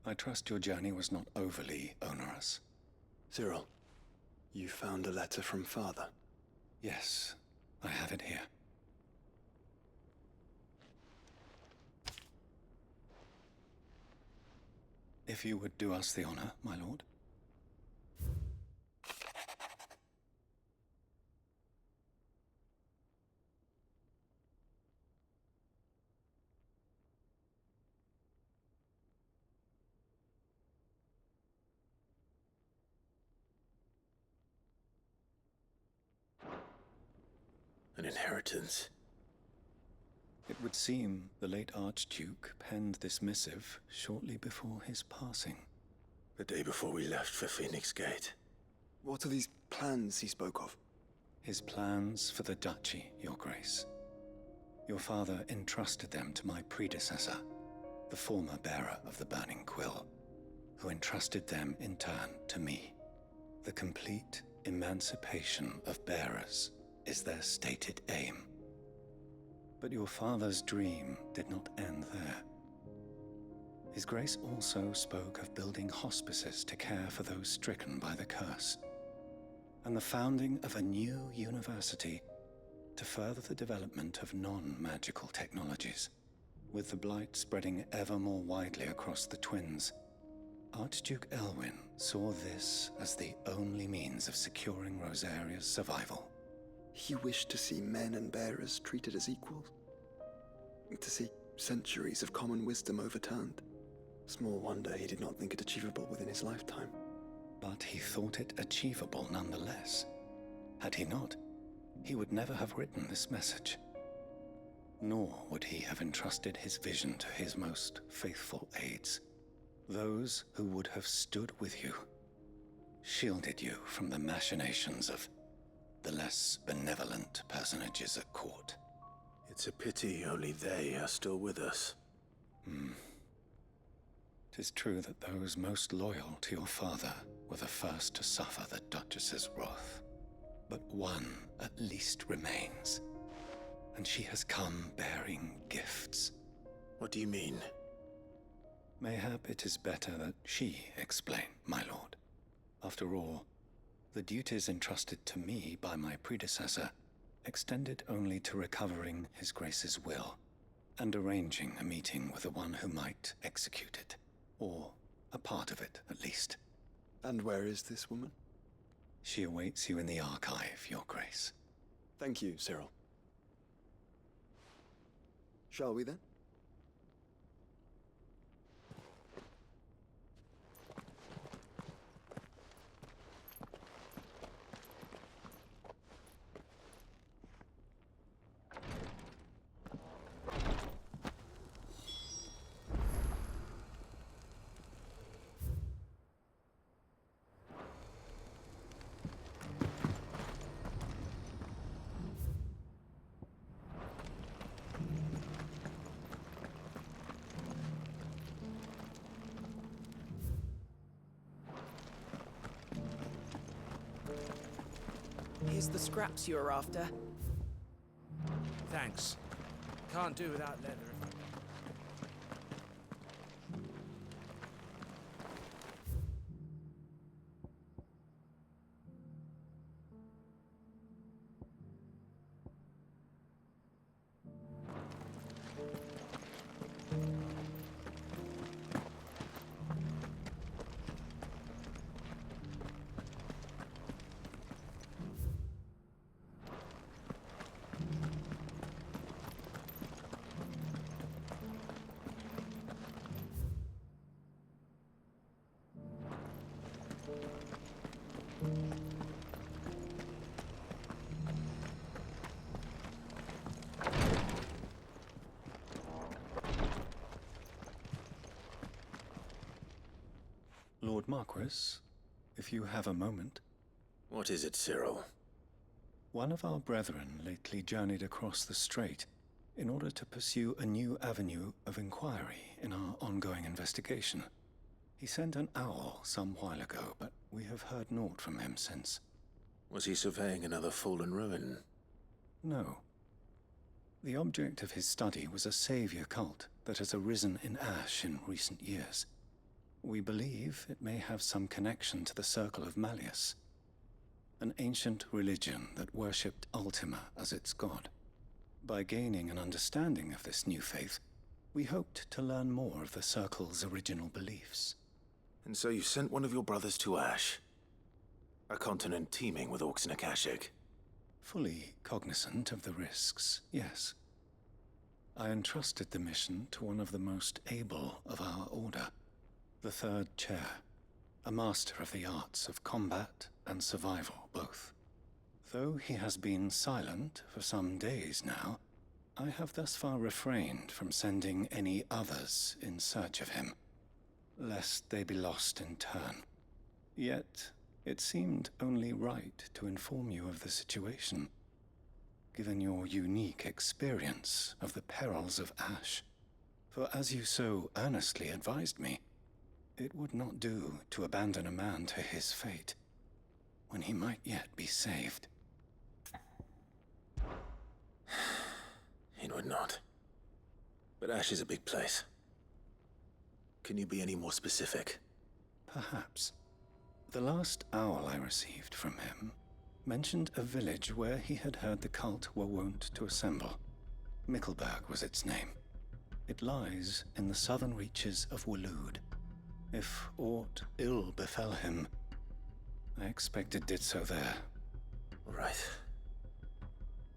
I trust your journey was not overly onerous. Cyril, you found a letter from Father? Yes, I have it here. If you would do us the honor, my lord. An inheritance. It would seem the late Archduke penned this missive shortly before his passing. The day before we left for Phoenix Gate. What are these plans he spoke of? His plans for the duchy, Your Grace. Your father entrusted them to my predecessor, the former bearer of the Burning Quill, who entrusted them in turn to me. The complete emancipation of bearers is their stated aim. But your father's dream did not end there. His Grace also spoke of building hospices to care for those stricken by the curse, and the founding of a new university to further the development of non-magical technologies. With the blight spreading ever more widely across the twins, Archduke Elwyn saw this as the only means of securing Rosaria's survival. He wished to see men and bearers treated as equals. To see centuries of common wisdom overturned. Small wonder he did not think it achievable within his lifetime. But he thought it achievable nonetheless. Had he not, he would never have written this message. Nor would he have entrusted his vision to his most faithful aides. Those who would have stood with you, shielded you from the machinations of the less benevolent personages at court. It's a pity only they are still with us. 'Tis true that those most loyal to your father were the first to suffer the Duchess's wrath. But one at least remains, and she has come bearing gifts. What do you mean? Mayhap it is better that she explain, my lord. After all, the duties entrusted to me by my predecessor extended only to recovering His Grace's will and arranging a meeting with the one who might execute it, or a part of it at least. And where is this woman? She awaits you in the archive, Your Grace. Thank you, Cyril. Shall we then? Here's the scraps you were after. Thanks. Can't do without leather. Lord Marquis, if you have a moment. What is it, Cyril? One of our brethren lately journeyed across the strait in order to pursue a new avenue of inquiry in our ongoing investigation. He sent an owl some while ago, but we have heard naught from him since. Was he surveying another fallen ruin? No. The object of his study was a savior cult that has arisen in Ash in recent years. We believe it may have some connection to the Circle of Malleus, an ancient religion that worshipped Ultima as its god. By gaining an understanding of this new faith, we hoped to learn more of the Circle's original beliefs. And so you sent one of your brothers to Ash? A continent teeming with orcs and Akashic? Fully cognizant of the risks, yes. I entrusted the mission to one of the most able of our order, the Third Chair, a master of the arts of combat and survival both. Though he has been silent for some days now, I have thus far refrained from sending any others in search of him, lest they be lost in turn. Yet, it seemed only right to inform you of the situation, given your unique experience of the perils of Ash. For as you so earnestly advised me, it would not do to abandon a man to his fate, when he might yet be saved. It would not. But Ash is a big place. Can you be any more specific? Perhaps. The last owl I received from him mentioned a village where he had heard the cult were wont to assemble. Mickleburg was its name. It lies in the southern reaches of Waloed. If aught ill befell him, I expect it did so there. Right.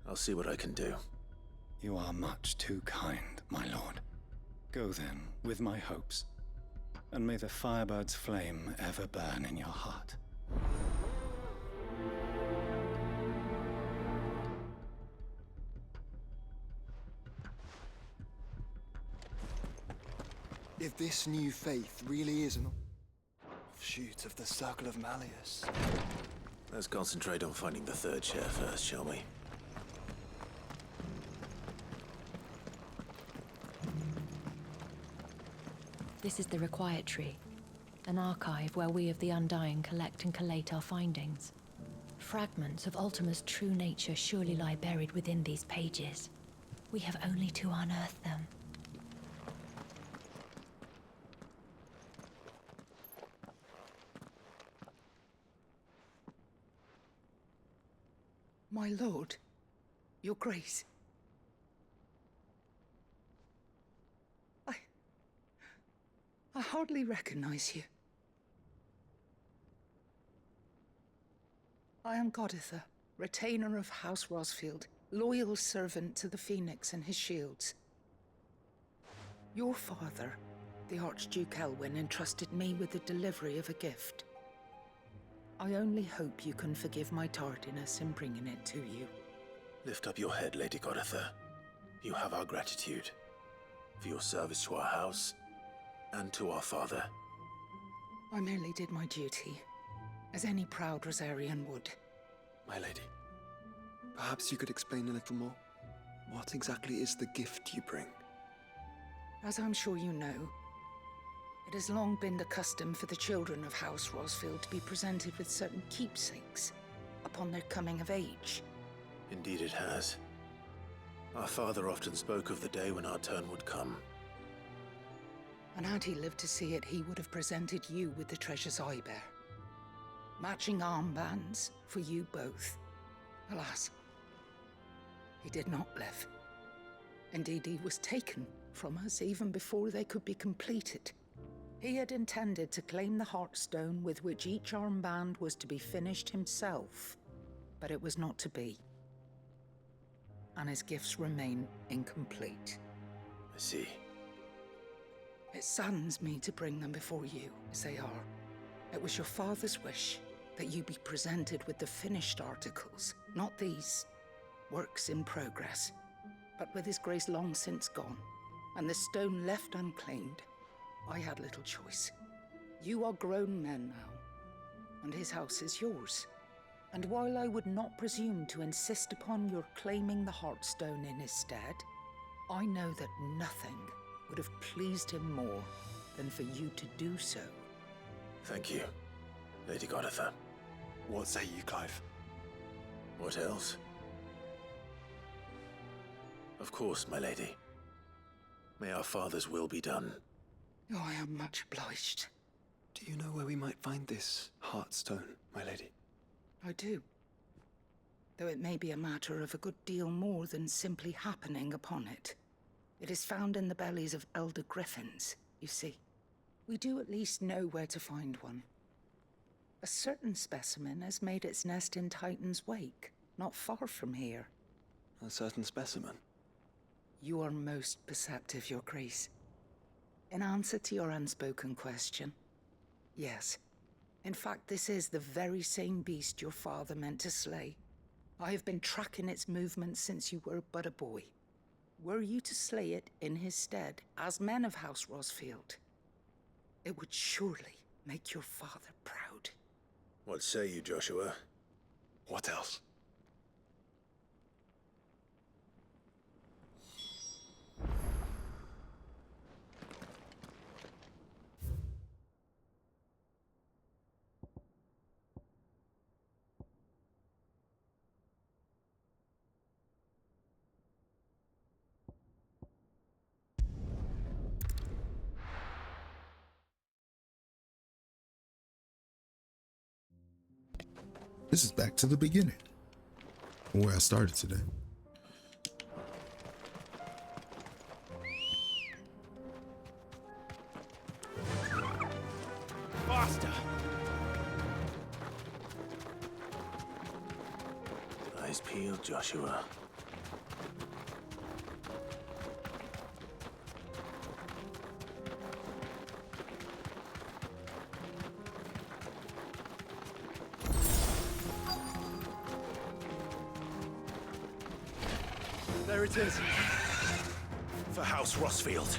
I'll see what I can do. You are much too kind, my lord. Go then, with my hopes, and may the Firebird's flame ever burn in your heart. If this new faith really is an offshoot of the Circle of Malleus, Let's concentrate on finding the third chair first, shall we? This is the Required Tree, an archive where we of the Undying collect and collate our findings. Fragments of Ultima's true nature surely lie buried within these pages. We have only to unearth them. My lord, your grace. I hardly recognize you. I am Goditha, retainer of House Rosfield, loyal servant to the Phoenix and his shields. Your father, the Archduke Elwyn, entrusted me with the delivery of a gift. I only hope you can forgive my tardiness in bringing it to you. Lift up your head, Lady Goditha. You have our gratitude for your service to our house and to our father. I merely did my duty, as any proud Rosarian would. My lady, perhaps you could explain a little more? What exactly is the gift you bring? As I'm sure you know, it has long been the custom for the children of House Rosfield to be presented with certain keepsakes upon their coming of age. Indeed it has. Our father often spoke of the day when our turn would come. And had he lived to see it, he would have presented you with the treasures I bear. Matching armbands for you both. Alas, he did not live. Indeed, he was taken from us even before they could be completed. He had intended to claim the Heartstone with which each armband was to be finished himself, but it was not to be. And his gifts remain incomplete. I see. It saddens me to bring them before you, as they are. It was your father's wish that you be presented with the finished articles, not these works in progress. But with his grace long since gone, and the stone left unclaimed, I had little choice. You are grown men now, and his house is yours. And while I would not presume to insist upon your claiming the Heartstone in his stead, I know that nothing would have pleased him more than for you to do so. Thank you, Lady Goditha. What say you, Clive? What else? Of course, my lady. May our father's will be done. Oh, I am much obliged. Do you know where we might find this Heartstone, my lady? I do. Though it may be a matter of a good deal more than simply happening upon it. It is found in the bellies of elder griffins, you see. We do at least know where to find one. A certain specimen has made its nest in Titan's Wake, not far from here. A certain specimen? You are most perceptive, Your Grace. In answer to your unspoken question, yes. In fact, this is the very same beast your father meant to slay. I have been tracking its movements since you were but a boy. Were you to slay it in his stead, as men of House Rosfield, it would surely make your father proud. What say you, Joshua? What else? This is back to the beginning, where I started today. Faster! Eyes peeled, Joshua. There it is. For House Rosfield.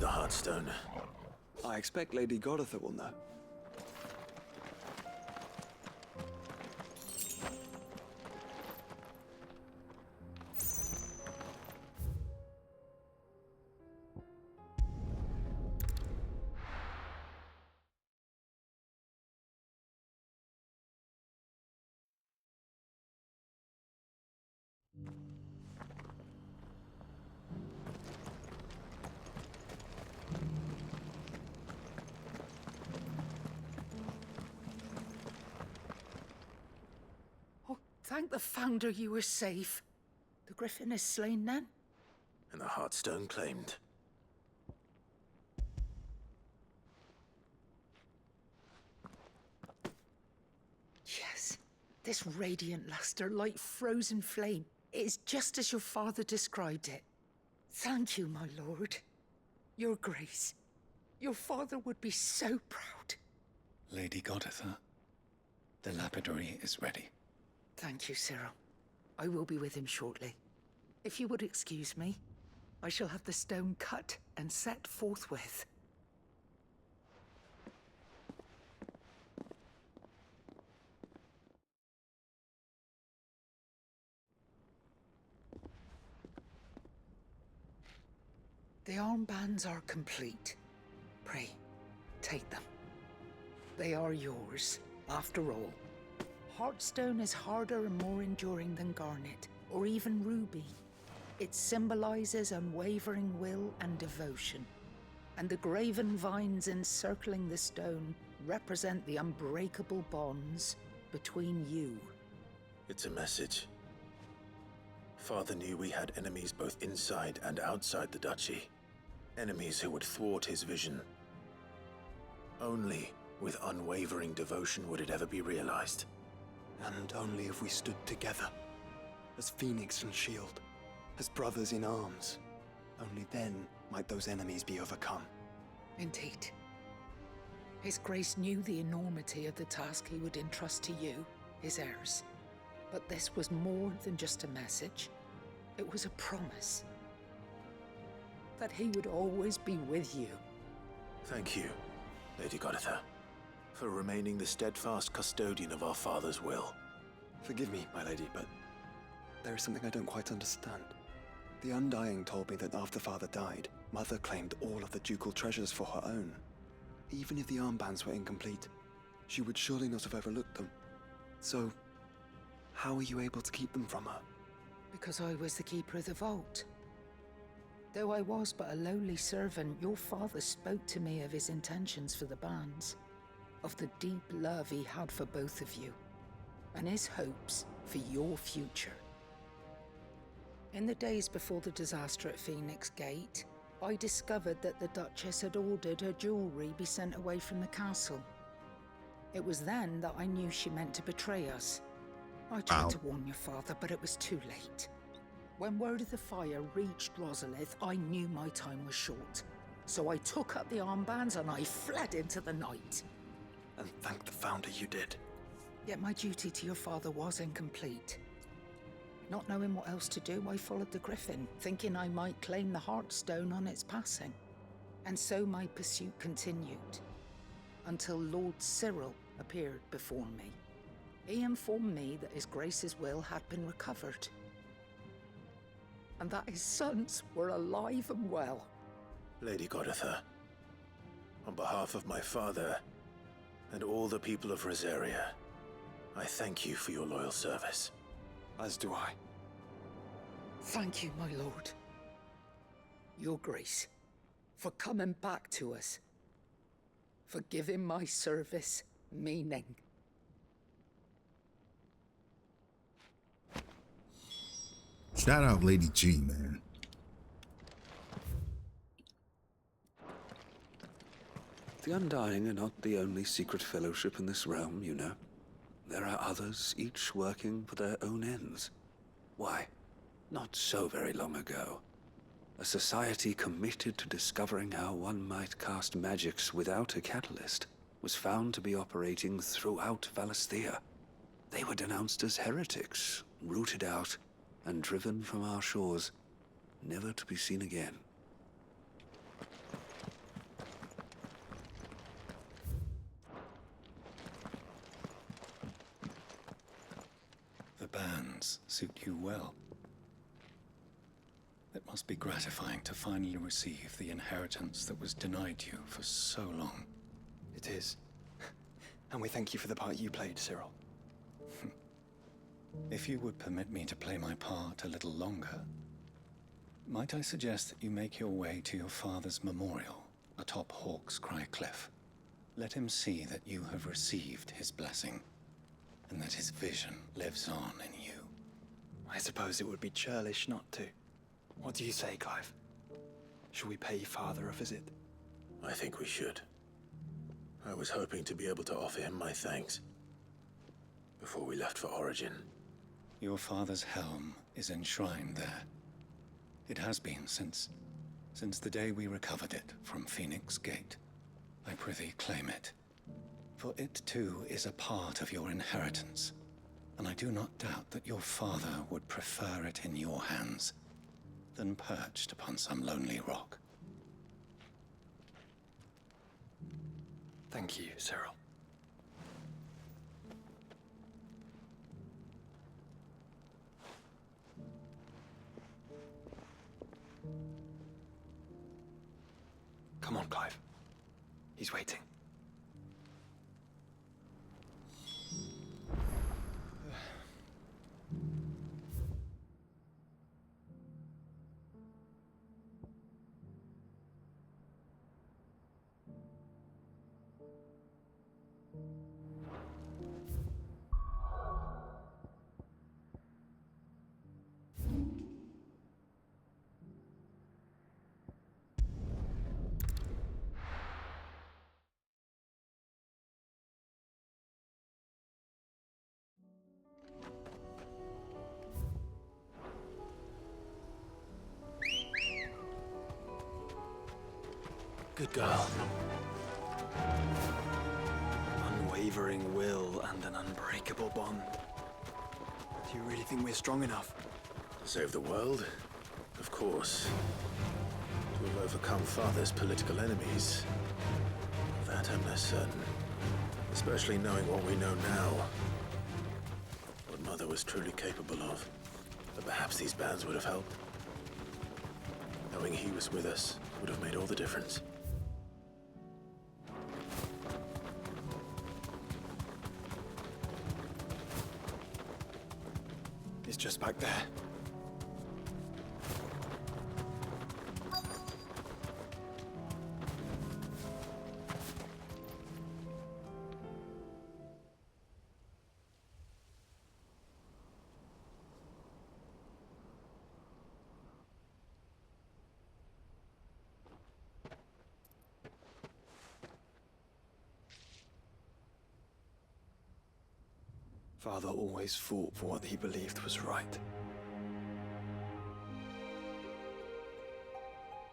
the Heartstone? I expect Lady Goditha will know. Thank the Founder you were safe. The Griffin is slain then? And the Heartstone claimed. Yes. This radiant luster, like frozen flame, it is just as your father described it. Thank you, my lord. Your grace. Your father would be so proud. Lady Goditha, the lapidary is ready. Thank you, Cyril. I will be with him shortly. If you would excuse me, I shall have the stone cut and set forthwith. The armbands are complete. Pray, take them. They are yours, after all. Heartstone is harder and more enduring than garnet, or even ruby. It symbolizes unwavering will and devotion. And the graven vines encircling the stone represent the unbreakable bonds between you. It's a message. Father knew we had enemies both inside and outside the duchy. Enemies who would thwart his vision. Only with unwavering devotion would it ever be realized. And only if we stood together, as Phoenix and Shield, as brothers in arms. Only then might those enemies be overcome. Indeed. His Grace knew the enormity of the task he would entrust to you, his heirs. But this was more than just a message. It was a promise. That he would always be with you. Thank you, Lady Goditha, for remaining the steadfast custodian of our father's will. Forgive me, my lady, but there is something I don't quite understand. The Undying told me that after Father died, Mother claimed all of the ducal treasures for her own. Even if the armbands were incomplete, she would surely not have overlooked them. So, how were you able to keep them from her? Because I was the keeper of the vault. Though I was but a lowly servant, your father spoke to me of his intentions for the bands, of the deep love he had for both of you, and his hopes for your future. In the days before the disaster at Phoenix Gate, I discovered that the Duchess had ordered her jewelry be sent away from the castle. It was then that I knew she meant to betray us. I tried to warn your father, but it was too late. When word of the fire reached Rosalith, I knew my time was short. So I took up the armbands and I fled into the night. And thank the Founder you did. Yet my duty to your father was incomplete. Not knowing what else to do, I followed the Griffin, thinking I might claim the Heartstone on its passing. And so my pursuit continued, until Lord Cyril appeared before me. He informed me that His Grace's will had been recovered, and that his sons were alive and well. Lady Goditha, on behalf of my father and all the people of Rosaria, I thank you for your loyal service. As do I. Thank you, my lord. Your Grace, for coming back to us, for giving my service meaning. Shout out Lady G, man. The Undying are not the only secret fellowship in this realm, you know. There are others, each working for their own ends. Why, not so very long ago, a society committed to discovering how one might cast magics without a catalyst was found to be operating throughout Valistheia. They were denounced as heretics, rooted out, and driven from our shores, never to be seen again. bands suit you well. It must be gratifying to finally receive the inheritance that was denied you for so long. It is. And we thank you for the part you played, Cyril. If you would permit me to play my part a little longer, might I suggest that you make your way to your father's memorial atop Hawk's Cry Cliff? Let him see that you have received his blessing, and that his vision lives on in you. I suppose it would be churlish not to. What do you say, Clive? Shall we pay Father a visit? I think we should. I was hoping to be able to offer him my thanks before we left for Origin. Your father's helm is enshrined there. It has been since the day we recovered it from Phoenix Gate. I prithee claim it, for it too is a part of your inheritance, and I do not doubt that your father would prefer it in your hands than perched upon some lonely rock. Thank you, Cyril. Come on, Clive. He's waiting. Good girl. Unwavering will and an unbreakable bond. Do you really think we're strong enough? To save the world? Of course. To have overcome Father's political enemies? Of that I'm less certain. Especially knowing what we know now. What Mother was truly capable of. But perhaps these bands would have helped. Knowing he was with us would have made all the difference. He's just back there. Father always fought for what he believed was right.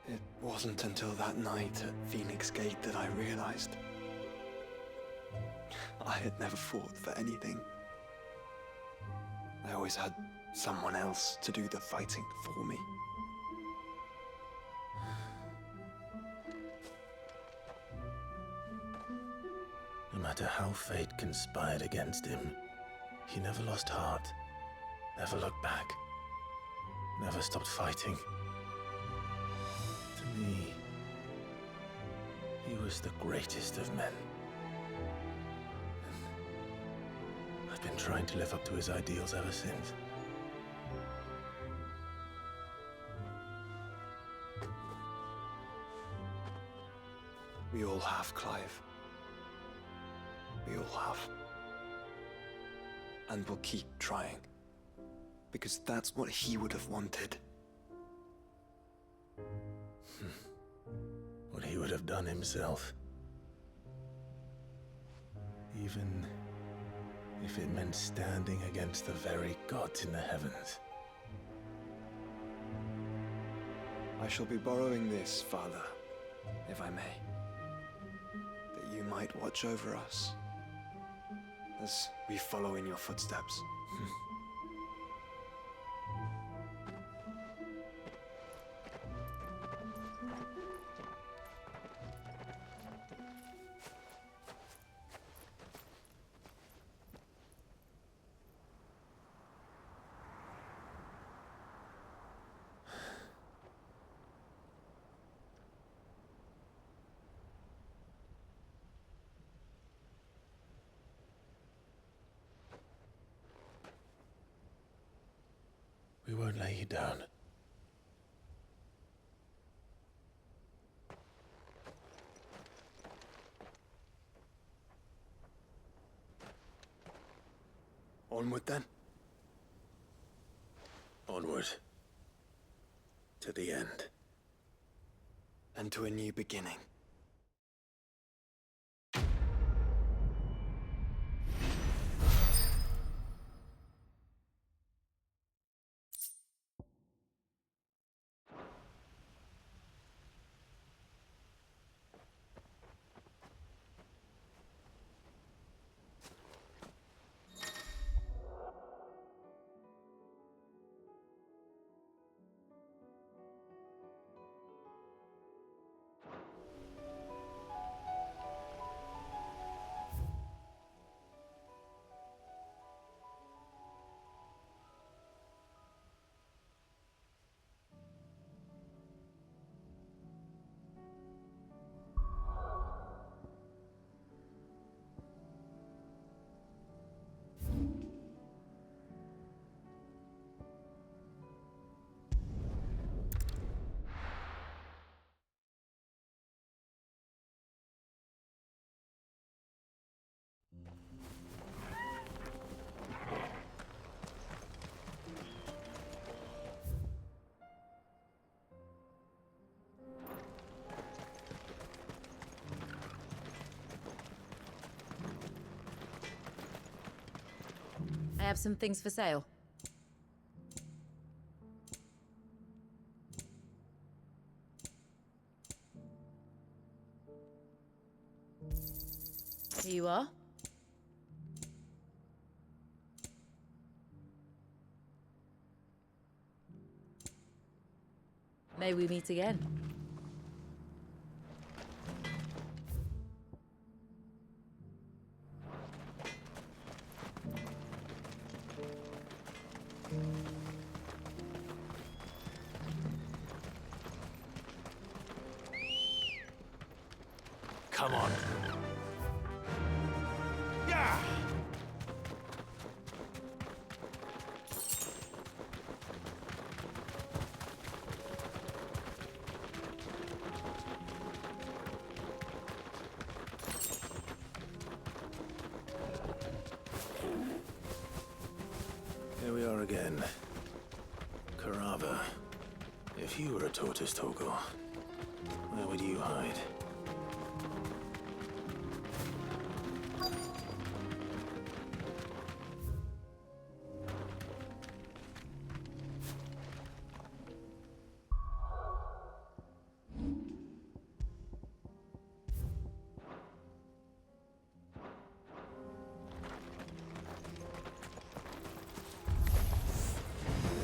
It wasn't until that night at Phoenix Gate that I realized I had never fought for anything. I always had someone else to do the fighting for me. No matter how fate conspired against him, he never lost heart, never looked back, never stopped fighting. To me, he was the greatest of men. And I've been trying to live up to his ideals ever since. We all have, Clive. We all have. And we'll keep trying. Because that's what he would have wanted. What he would have done himself. Even if it meant standing against the very gods in the heavens. I shall be borrowing this, Father, if I may. That you might watch over us as we follow in your footsteps. won't lay you down. Onward then? Onward. To the end. And to a new beginning. I have some things for sale. Here you are. May we meet again. Come on. Yeah! Here we are again. Carava. If you were a tortoise, Torgor, where would you hide?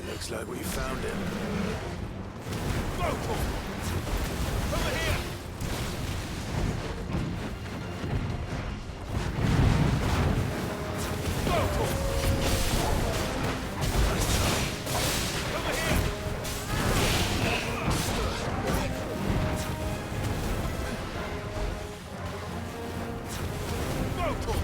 Looks like we found him. Go for it! Over here! Go for it! Over here! Go for it!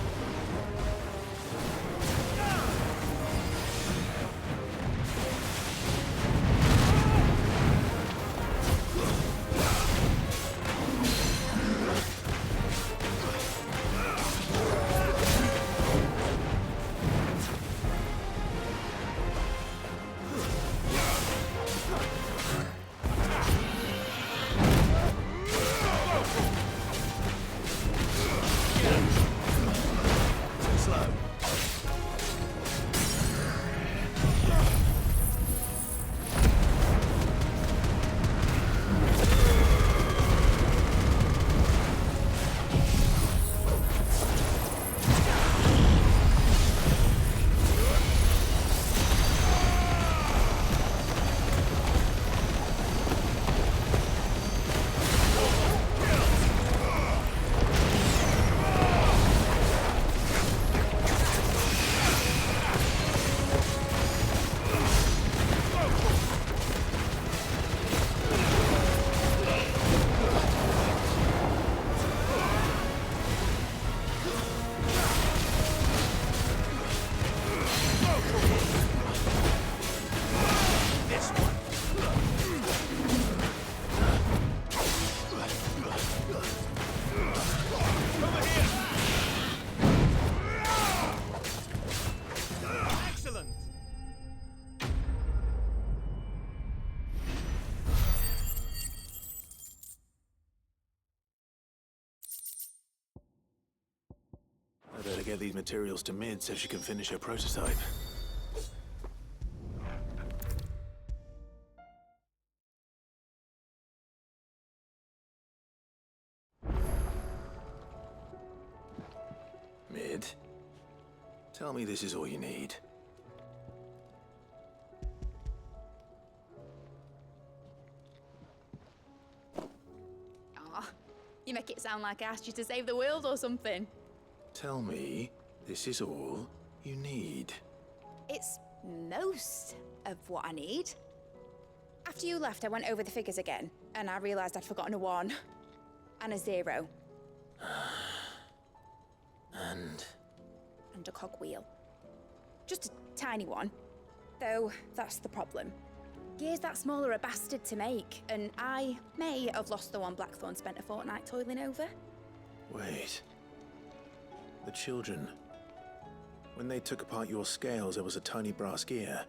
Better get these materials to Mid so she can finish her prototype. Mid, tell me this is all you need. Aw, you make it sound like I asked you to save the world or something. Tell me this is all you need. It's most of what I need. After you left, I went over the figures again, and I realized I'd forgotten a 1 and a 0. And a cogwheel. Just a tiny one. Though, that's the problem. Gears that small are a bastard to make, and I may have lost the one Blackthorn spent a fortnight toiling over. Wait. The children. When they took apart your scales, there was a tiny brass gear.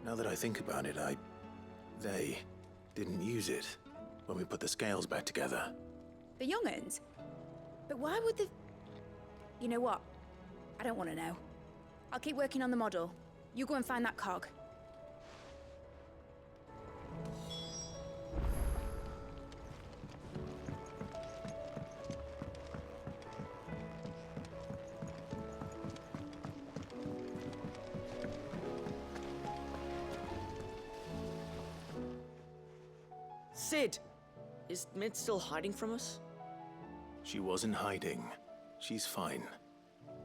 Now that I think about it, they didn't use it when we put the scales back together. The young'uns? But why would the... You know what? I don't want to know. I'll keep working on the model. You go and find that cog. Sid! Is Mid still hiding from us? She wasn't hiding. She's fine.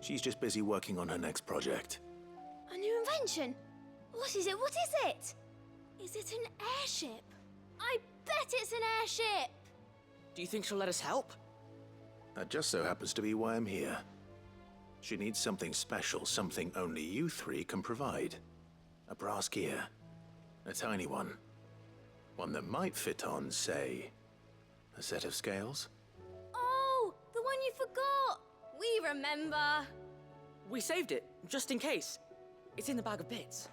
She's just busy working on her next project. A new invention? What is it? What is it? Is it an airship? I bet it's an airship! Do you think she'll let us help? That just so happens to be why I'm here. She needs something special, something only you three can provide. A brass gear. A tiny one. One that might fit on, say, a set of scales? Oh, the one you forgot! We remember! We saved it, just in case. It's in the bag of bits.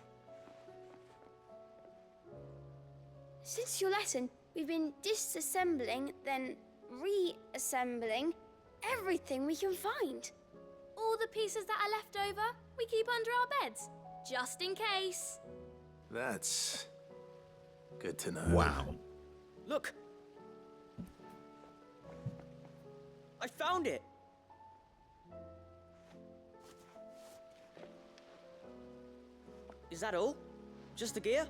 Since your lesson, we've been disassembling, then reassembling everything we can find. All the pieces that are left over, we keep under our beds, just in case. That's good to know. Wow. Look! I found it! Is that all? Just the gear?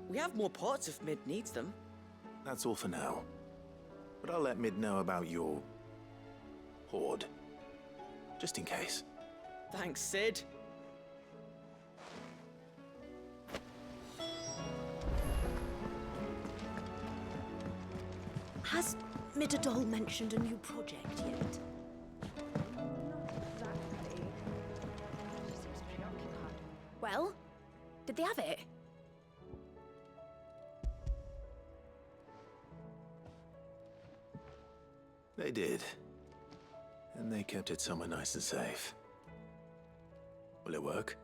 We have more parts if Mid needs them. That's all for now. But I'll let Mid know about your hoard. Just in case. Thanks, Sid. Has Midadol mentioned a new project yet? Well, did they have it? They did. And they kept it somewhere nice and safe. Will it work?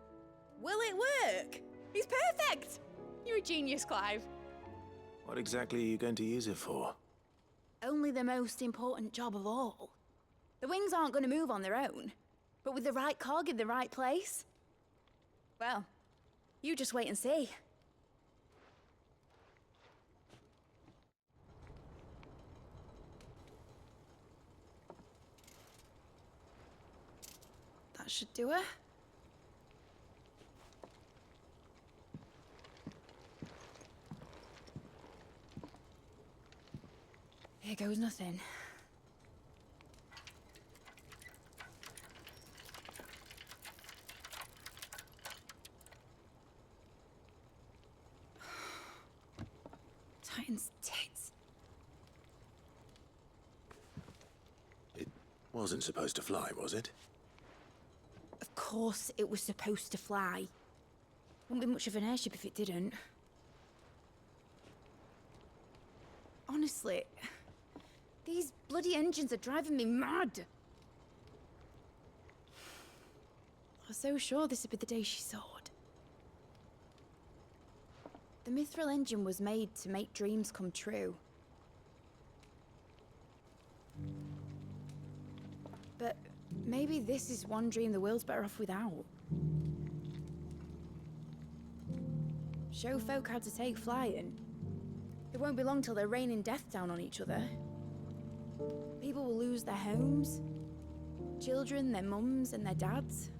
Will it work? He's perfect! You're a genius, Clive. What exactly are you going to use it for? Only the most important job of all. The wings aren't going to move on their own, but with the right cog in the right place. Well, you just wait and see. That should do it. Here goes nothing. Titan's tits. It wasn't supposed to fly, was it? Of course it was supposed to fly. Wouldn't be much of an airship if it didn't. Honestly, these bloody engines are driving me mad. I was so sure this would be the day she soared. The Mithril engine was made to make dreams come true. But maybe this is one dream the world's better off without. Show folk how to take flying. It won't be long till they're raining death down on each other. People will lose their homes. Children, their mums and their dads.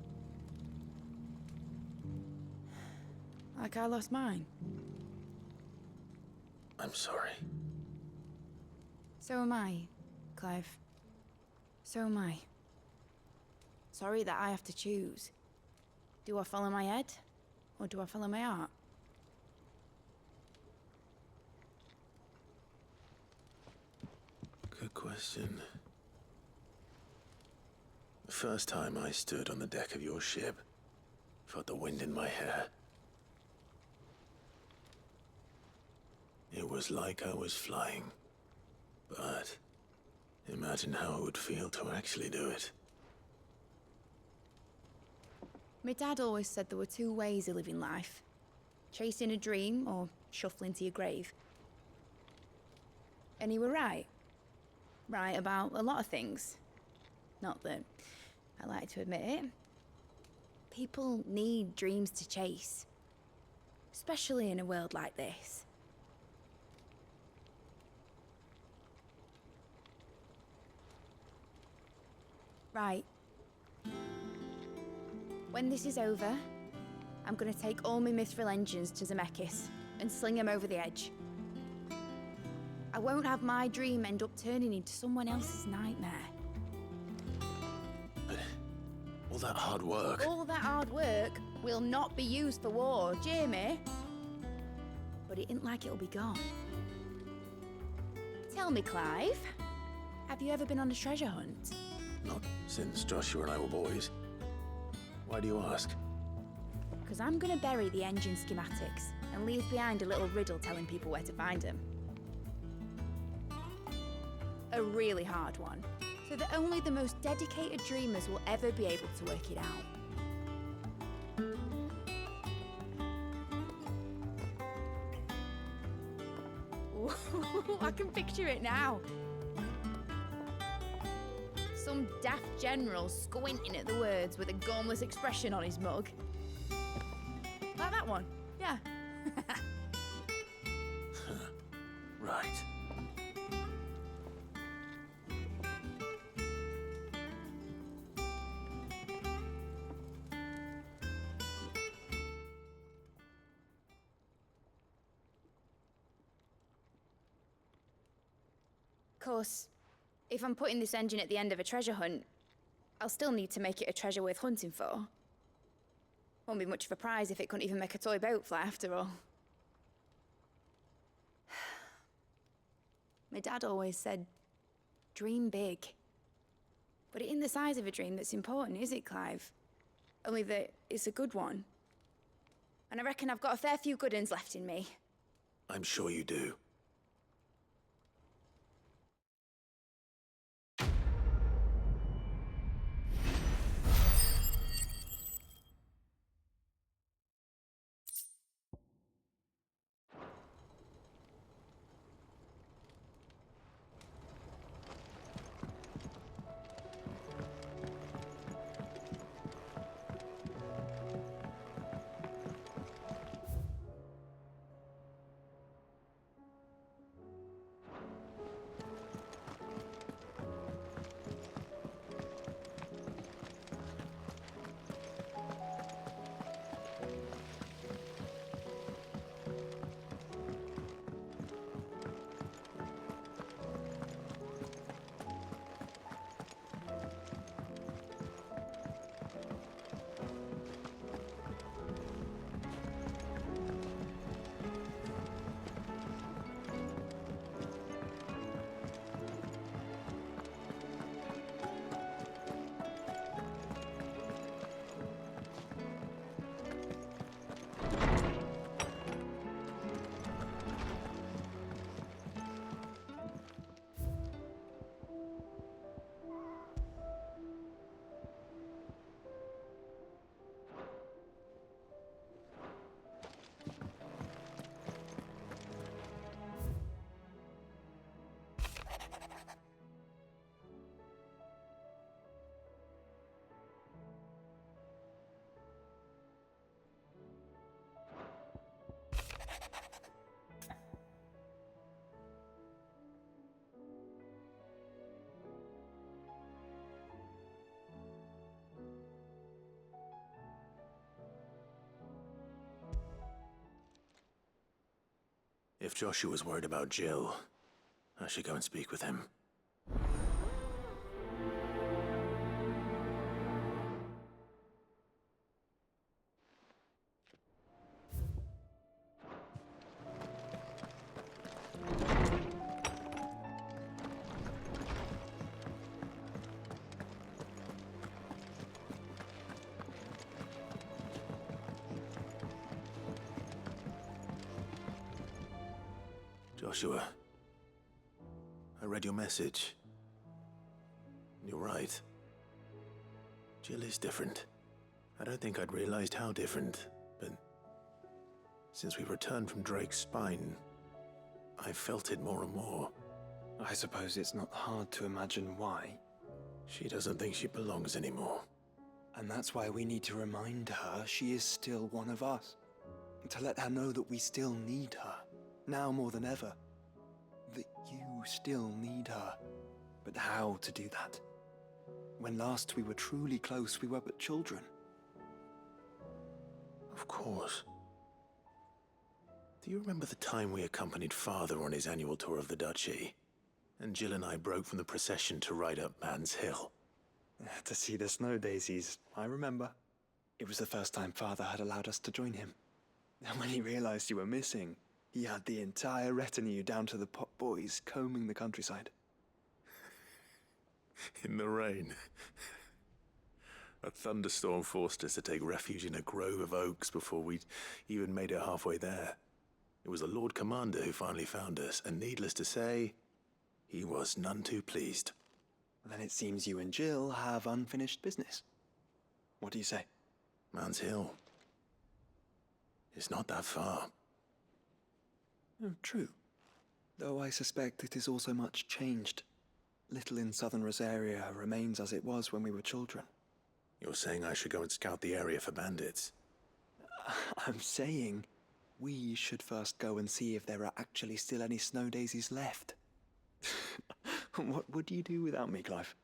Like I lost mine. I'm sorry. So am I, Clive. So am I. Sorry that I have to choose. Do I follow my head, or do I follow my heart? Good question. The first time I stood on the deck of your ship, felt the wind in my hair. It was like I was flying. But imagine how it would feel to actually do it. My dad always said there were two ways of living life. Chasing a dream or shuffling to your grave. And he were right. Right about a lot of things. Not that I like to admit it. People need dreams to chase. Especially in a world like this. Right. When this is over, I'm gonna take all my mithril engines to Zemeckis and sling them over the edge. I won't have my dream end up turning into someone else's nightmare. But all that hard work... All that hard work will not be used for war, Jamie. But it ain't like it'll be gone. Tell me, Clive, have you ever been on a treasure hunt? Not since Joshua and I were boys. Why do you ask? Because I'm gonna bury the engine schematics and leave behind a little riddle telling people where to find them. A really hard one, so that only the most dedicated dreamers will ever be able to work it out. Ooh, I can picture it now. Some daft general squinting at the words with a gormless expression on his mug. Like that one, yeah. Right. Of course, if I'm putting this engine at the end of a treasure hunt, I'll still need to make it a treasure worth hunting for. Won't be much of a prize if it couldn't even make a toy boat fly after all. My dad always said, dream big. But it ain't the size of a dream that's important, is it, Clive? Only that it's a good one. And I reckon I've got a fair few good uns left in me. I'm sure you do. If Joshua's worried about Jill, I should go and speak with him. Joshua, I read your message. You're right. Jill is different. I don't think I'd realized how different, but since we returned from Drake's spine, I felt it more and more. I suppose it's not hard to imagine why. She doesn't think she belongs anymore. And that's why we need to remind her she is still one of us. To let her know that we still need her. Now more than ever. That you still need her. But how to do that? When last we were truly close, we were but children. Of course. Do you remember the time we accompanied Father on his annual tour of the Duchy? And Jill and I broke from the procession to ride up Man's Hill. To see the snow daisies, I remember. It was the first time Father had allowed us to join him. And when he realized you were missing, he had the entire retinue down to the pot boys combing the countryside. In the rain. A thunderstorm forced us to take refuge in a grove of oaks before we'd even made it halfway there. It was the Lord Commander who finally found us, and needless to say, he was none too pleased. Then it seems you and Jill have unfinished business. What do you say? Man's Hill. It's not that far. Oh, true. Though I suspect it is also much changed. Little in southern Rosaria remains as it was when we were children. You're saying I should go and scout the area for bandits? I'm saying we should first go and see if there are actually still any snow daisies left. What would you do without me, Clive?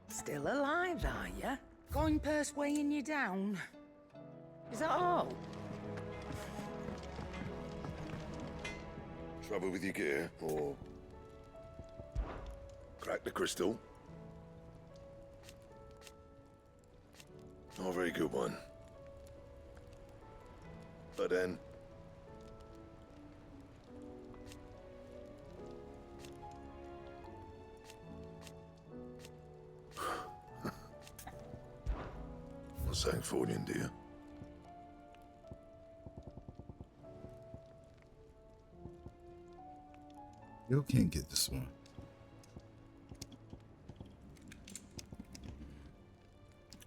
Still alive, are ya? Coin purse weighing you down? Is that all? Trouble with your gear, or crack the crystal? Not a very good one. But then, Sancfordian, dear. You can't get this one.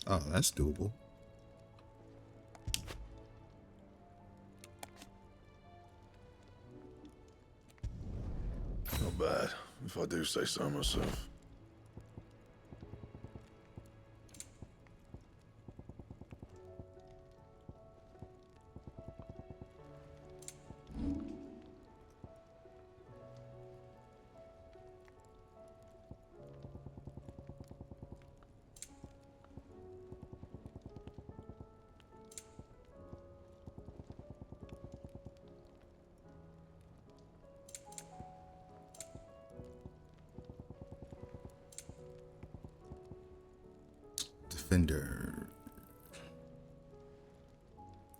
Oh, that's doable. Not bad, if I do say so myself. Defender.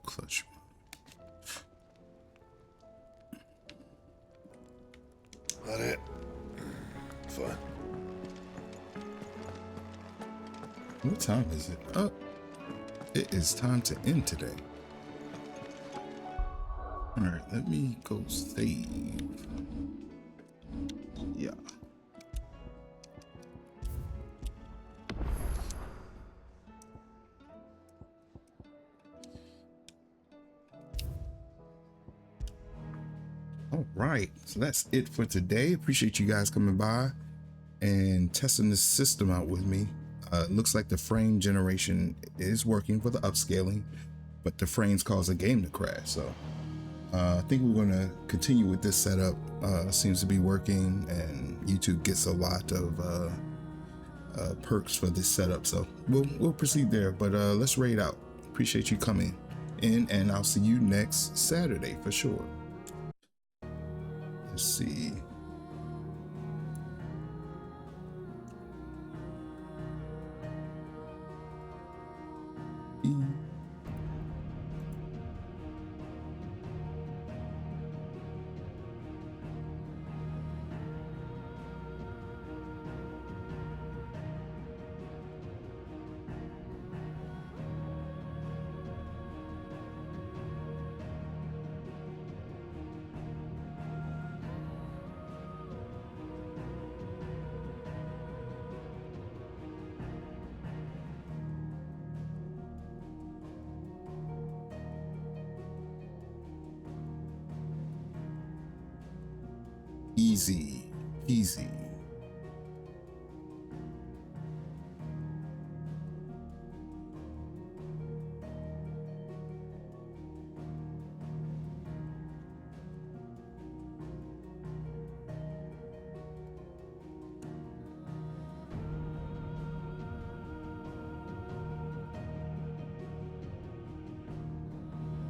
Clutch. What time is it? Oh, it is time to end today. All right, let me go save. Yeah. All right, so that's it for today. Appreciate you guys coming by and testing this system out with me. Looks like the frame generation is working for the upscaling, but the frames cause the game to crash. So I think we're going to continue with this setup. Seems to be working, and YouTube gets a lot of perks for this setup. So we'll proceed there, but let's raid out. Appreciate you coming in, and I'll see you next Saturday for sure. Let's see. Easy, easy.